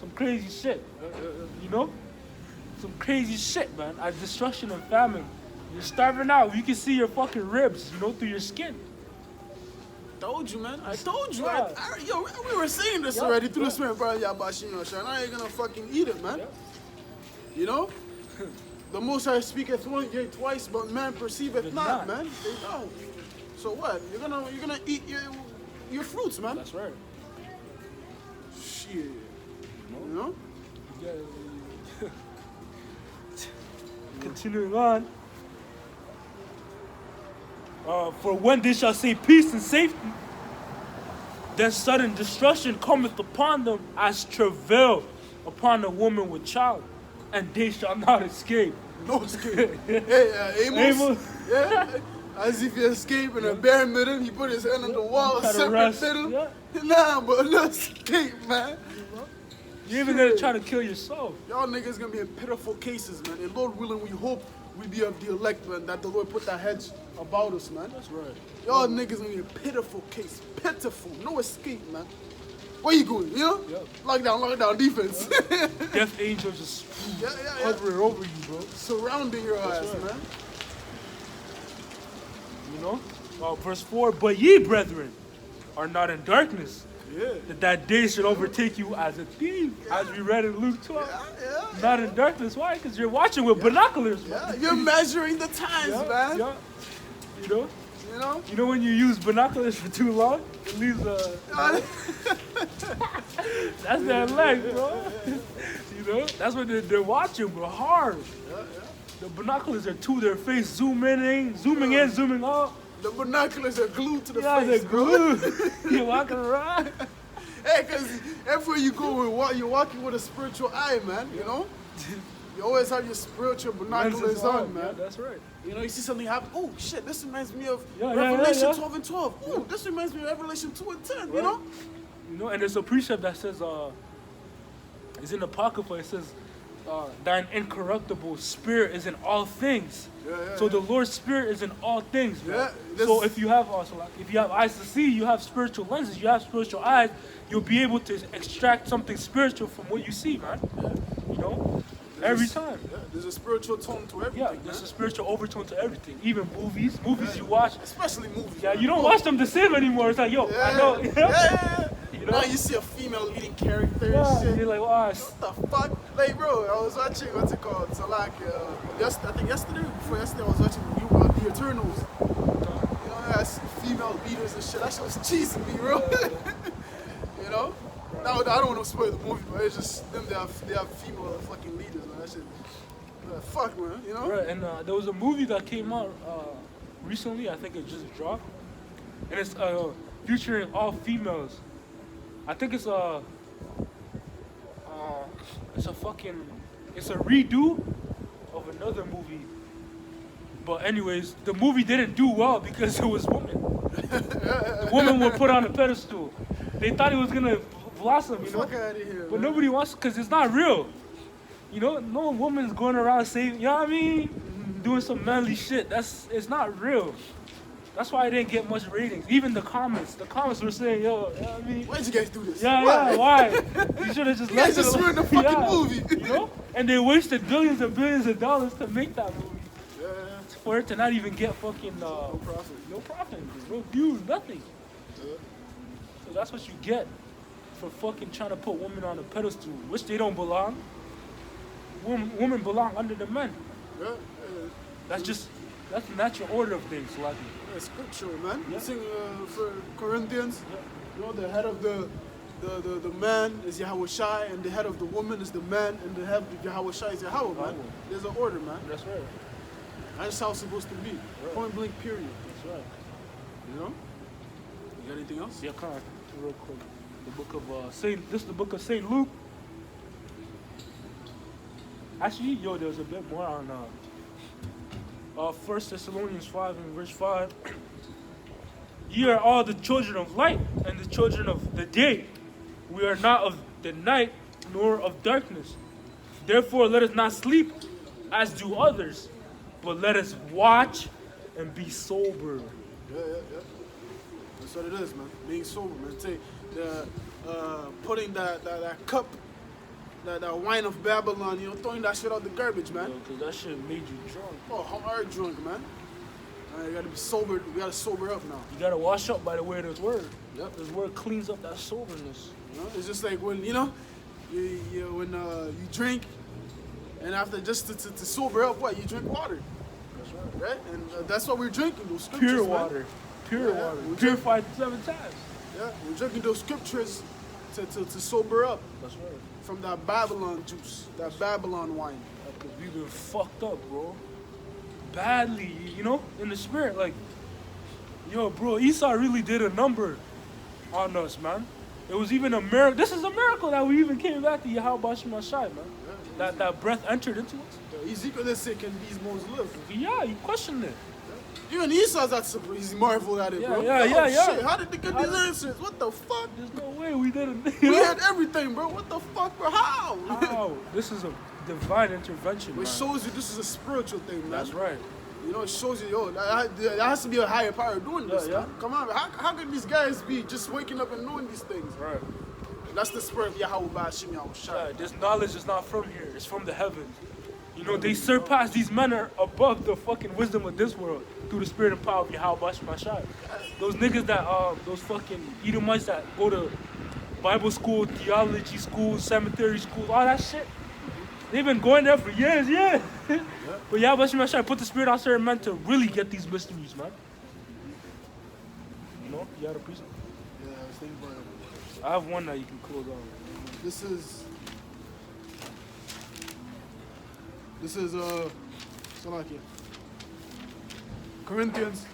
Some crazy shit, Some crazy shit, man. At destruction and famine. You're starving out. You can see your fucking ribs, through your skin. Told you, man. I told you. Yeah. We were saying this already through the sweat, bro. Shana, I ain't gonna fucking eat it, man. Yeah. The Most High speaketh once, yea twice, but man perceiveth not, man. They don't. So what? You're gonna eat your fruits, man. That's right. Shit. Yeah. Continuing on. For when they shall say peace and safety, then sudden destruction cometh upon them as travail upon a woman with child, and they shall not escape. No escape. Hey, Amos. Yeah. As if he escaped in a bare middle, he put his hand on the wall, a separate middle. Yeah. Nah, but no escape, man. You're even gonna try to kill yourself. Y'all niggas gonna be in pitiful cases, man. And Lord willing, we hope we be of the elect, man, that the Lord put that hedge about us, man. That's right. Y'all niggas gonna be in pitiful case. Pitiful. No escape, man. Where you going, Yep. Lockdown defense. Death angels just Yeah. hovering over you, bro. Surrounding your ass, right. man. Verse 4, but ye, brethren, are not in darkness, Yeah. that day should overtake you as a thief, as we read in Luke 12. Yeah. Not in darkness. Why? Because you're watching with binoculars, man. Yeah, you're measuring the times, man. Yeah. You know? You know when you use binoculars for too long, it leaves that's their leg, bro. That's what they're watching, bro, hard. Yeah. The binoculars are to their face, zooming in, zooming out. The binoculars are glued to the Yeah, face, they're bro. glued. You're walking around. Hey, because everywhere you go, you're walking with a spiritual eye, man, You always have your spiritual binoculars on, man. Yeah, that's right. You see something happen. Oh, shit, this reminds me of Yeah, Revelation yeah. 12 and 12. Oh, this reminds me of Revelation 2 and 10, Right. And there's a precept that says, it's in the Apocrypha, it says, thine incorruptible spirit is in all things. Yeah, So the Lord's spirit is in all things, man. Yeah, So if you have eyes to see, you have spiritual lenses, you have spiritual eyes, you'll be able to extract something spiritual from what you see, man. Every time. Yeah, there's a spiritual tone to everything. Yeah, man. there's a spiritual overtone to everything. Even movies you watch. Especially movies. Yeah, man. you don't watch them the same anymore. It's like, yo, I know. You know? Now you see a female leading character Yeah, and shit. you're like, wow. What the fuck? Like, bro, I was watching, what's it called? So, like, I think yesterday, before yesterday, I was watching The Eternals. You know, that's female leaders and shit. That shit was cheesing me, bro. You know? Now, I don't want to spoil the movie, but it's just them, they have female fucking leaders, man. That shit, fuck, man, you know? Right, and there was a movie that came out recently. I think it just dropped, and it's featuring all females. I think it's a redo of another movie. But anyways, the movie didn't do well because it was women. The women were put on a pedestal. They thought it was gonna blossom, you know. Fuck out of here, But man. nobody wants, because it's not real. You know, no woman's going around saying, you know what I mean? Doing some manly shit. It's not real. That's why I didn't get much ratings. Even the comments were saying, yo, you know what I mean? Why'd you guys do this? Yeah, why? You should have just You guys left just it. ruined the fucking movie. You know? And they wasted billions and billions of dollars to make that movie. Yeah. For it to not even get fucking No profit. no profit, no views, nothing. Yeah. So that's what you get for fucking trying to put women on a pedestal, which they don't belong. Women belong under the men. Yeah. That's the natural order of things, like. It's scripture, man. Yeah. You sing for Corinthians, Yeah. you know, the head of the man is Yahweh Shai, and the head of the woman is the man, and the head of Yahweh Shai is Yahweh, man. Yahweh. There's an order, man. That's right. That's how it's supposed to be. Right. Point blank, period. That's right. You know? You got anything else? Yeah, come on, real quick. The book of this is the book of Saint Luke. Actually, yo, there's a bit more on 1 Thessalonians 5 and verse 5. Ye are all the children of light and the children of the day. We are not of the night nor of darkness. Therefore, let us not sleep as do others, but let us watch and be sober. Yeah. That's what it is, man. Being sober, man. Take putting that cup, that wine of Babylon, you know, throwing that shit out the garbage, man. Because that shit made you drunk. Oh, hard drunk, man. You gotta be sober. We gotta sober up now. You gotta wash up by the way of this word. Yep. This word cleans up that soberness. You know, it's just like when you drink, and after just to sober up, what you drink water, That's right. right? And that's what we're drinking. Those scriptures, Pure man. water. Pure Yeah, water. we Purified 7 times. Yeah, we're drinking those scriptures to sober up That's right. from that Babylon juice, that Babylon wine. Because we've been fucked up, bro. Badly, you know, in the spirit. Like, yo, bro, Esau really did a number on us, man. It was even a miracle. This is a miracle that we even came back to Yahweh Shai, man. That breath entered into us. Ezekiel did say, "Can these bones live?" Yeah, you questioned it. Even Esau's that he's marveled at it, Yeah, bro. yeah. Shit, how did they get these answers? What the fuck? There's no way we didn't. We had everything, bro. What the fuck, bro? How? How? This is a divine intervention, It man. shows you this is a spiritual thing, man. That's right. You know, it shows you, yo, there has to be a higher power doing this. Yeah. Man. Come on, man. How can these guys be just waking up and knowing these things? Right. That's the spirit of Yahweh Ba'ashim Yahweh Shai. Yeah, this knowledge is not from here. It's from the heavens. You know, they surpass, these men are above the fucking wisdom of this world through the spirit and power of Yahweh Shai. Those niggas that, those fucking Edomites that go to Bible school, theology school, cemetery school, all that shit. They've been going there for years, yeah. But Yahweh Shai put the spirit on certain men to really get these mysteries, man. You know, you got a piece. Yeah, I was thinking about it. I have one that you can close on. This is Salakia. Corinthians.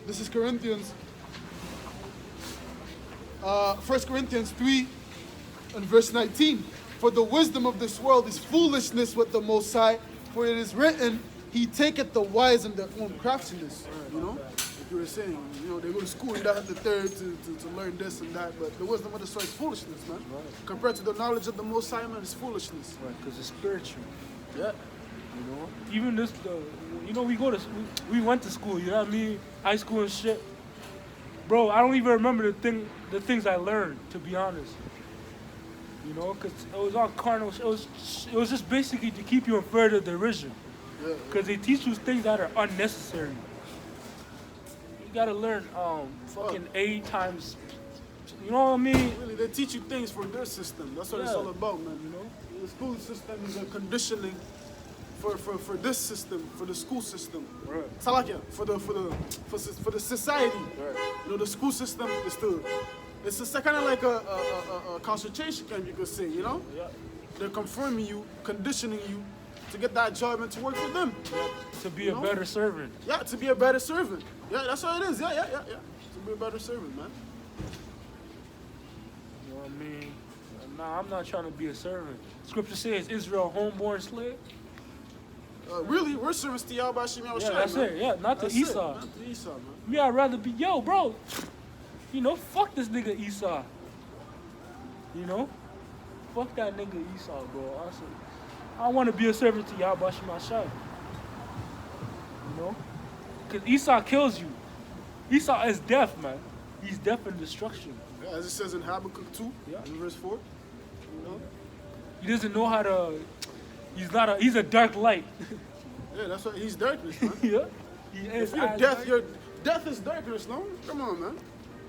This is Corinthians. 1 Corinthians 3 and verse 19. For the wisdom of this world is foolishness with the Most High, for it is written, He taketh the wise in their own craftiness. You know, like you were saying, you know, they go to school and that the third to learn this and that, but the wisdom of this world is foolishness, man. Right. Compared to the knowledge of the Most High, man, it's foolishness. Right, because it's spiritual. Yeah. You know, even we went to school, you know what I mean? High school and shit. bro, I don't even remember the things I learned, to be honest. You know, because it was all carnal. It was just basically to keep you in further derision. Yeah. Because they teach you things that are unnecessary. You gotta learn fucking A times. You know what I mean? Really, they teach you things for their system. That's what it's Yeah. all about, man. You know, the school system is a conditioning for this system, for the school system. Right. Salakia, for the society. Right. You know, the school system is it's kind of like a concentration camp, you could say. You know, Yeah. they're confirming you, conditioning you to get that job and to work for them. To be You a know? better servant. Yeah, to be a better servant. Yeah, that's what it is. Yeah. To be a better servant, man. You know what I mean? Nah, I'm not trying to be a servant. Scripture says Israel homeborn slave. Really, we're servants to Yahweh Shem Yeah, that's it. Yeah, not to That's Esau. It, not to Esau, man. Me, I'd rather be, yo, bro. You know, fuck this nigga Esau. You know? Fuck that nigga Esau, bro. Honestly. I want to be a servant to Yahweh Shem Hashai. You know? Because Esau kills you. Esau is death, man. He's death and destruction. Yeah, as it says in Habakkuk 2, Yeah. in verse 4. You know? He doesn't know how to. He's a dark light. Yeah, that's why he's darkness, man. Yeah. He is If you're as death, light. your death is darkness, no? Come on, man.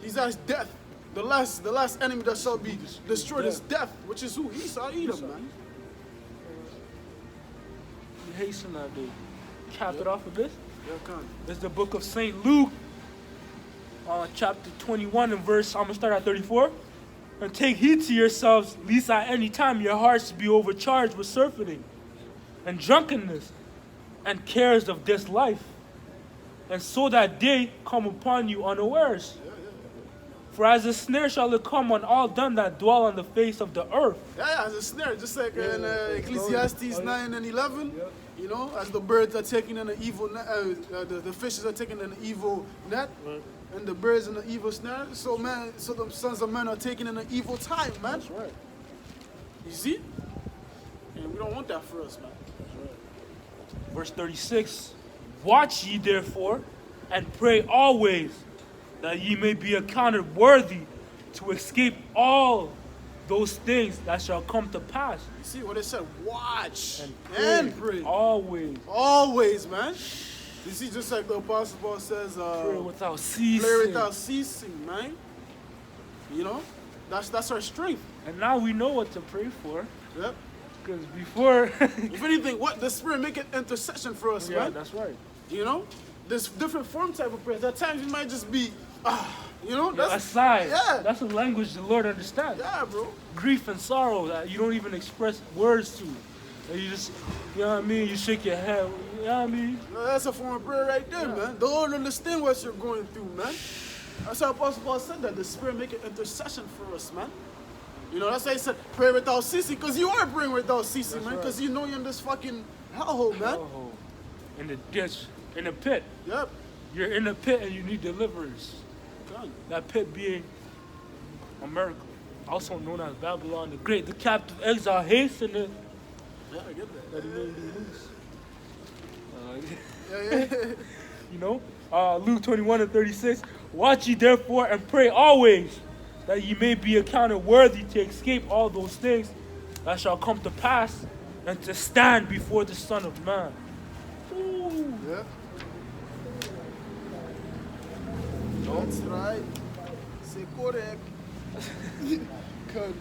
He's as death. The last enemy that shall be destroyed is death, which is who? Esau, Edom, Esau. man. He hasten that day. Cap it off with this. Yeah, come. It's the book of St. Luke, chapter 21 and verse, I'm going to start at 34. And take heed to yourselves, lest at any time your hearts be overcharged with surfeiting and drunkenness and cares of this life. And so that day come upon you unawares. For as a snare shall it come on all them that dwell on the face of the earth. Yeah, as a snare, just like in Yeah. Ecclesiastes Oh, yeah. 9 and 11. Yeah. You know, as the birds are taken in the evil net, the fishes are taken in the evil net, and the birds in the evil snare. So the sons of men are taken in the evil time, man. That's right. You see? And we don't want that for us, man. Verse 36, watch ye therefore, and pray always, that ye may be accounted worthy to escape all those things that shall come to pass. You see what it said? Watch And pray. always. Always, man. You see, just like the Apostle Paul says, Pray without ceasing. pray without ceasing, man. You know, that's our strength. And now we know what to pray for. Yep. Because before... If anything, what the Spirit make an intercession for us, yeah, man. that's right. You know, there's different form type of prayers. At times you might just be, you know, Yeah, that's aside. yeah. That's a language the Lord understands. yeah, bro. Grief and sorrow that you don't even express words to. And you just, you know what I mean? You shake your head. You know what I mean? That's a form of prayer right there, man. The Lord understand what you're going through, man. That's how Apostle Paul said that the Spirit make an intercession for us, man. You know, that's why he said pray without ceasing, because you are praying without ceasing, That's man. right. Because you know you're in this fucking hellhole, man. Oh, in the ditch, in the pit. Yep. You're in the pit and you need deliverance. Done. That pit being America, also known as Babylon the Great. The captive exile hasteneth Yeah, I get that. that he may be loose. Yeah. You know, Luke 21 and 36. Watch ye therefore and pray always, that ye may be accounted worthy to escape all those things that shall come to pass, and to stand before the Son of Man. Ooh. Yeah. That's right. C'est correct.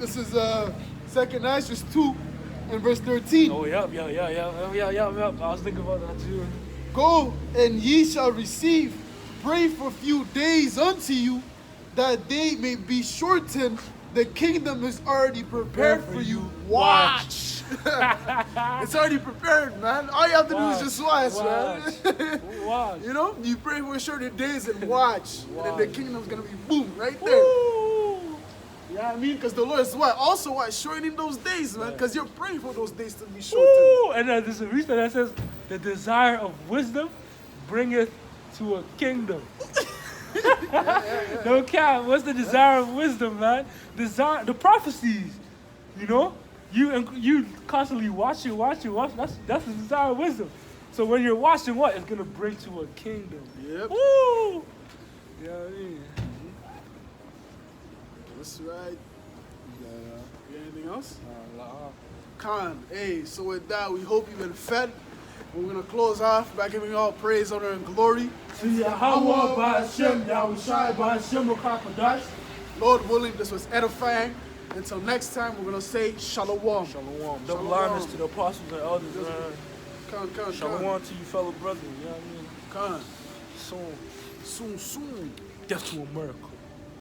This is 2nd Ezra 2 and verse 13. Oh, yeah. I was thinking about that too. Go, and ye shall receive. Pray for few days unto you, that they may be shortened. The kingdom is already prepared for you. Watch. It's already prepared, man. All you have to do is just watch, man. Watch. You know, you pray for shorter days and watch. And then the Watch. kingdom's gonna be boom right there. Woo. You know what I mean? Because the Lord is what? Also what? Shortening those days, man. Because you're praying for those days to be shortened. Woo. And then there's a reason that says, the desire of wisdom bringeth to a kingdom. No cap. What's the desire of wisdom, man? The prophecies. You know, you constantly watch. That's the desire of wisdom. So when you're watching, what it's gonna bring to a kingdom. Yep. Woo! Yeah, I mean, That's right. You got anything else? Nah. Khan, hey, so with that, we hope you've been fed. We're going to close off by giving all praise, honor, and glory. Yahweh Ba'Hashem, Yahushai Ba'Hashem, Rukakadash. Lord willing, this was edifying. Until next time, we're going to say Shalom. Shalom. Double honors to the apostles and elders, man. Khan. Shalom to you fellow brothers, you know what I mean? Khan. Soon. Soon. Death to America.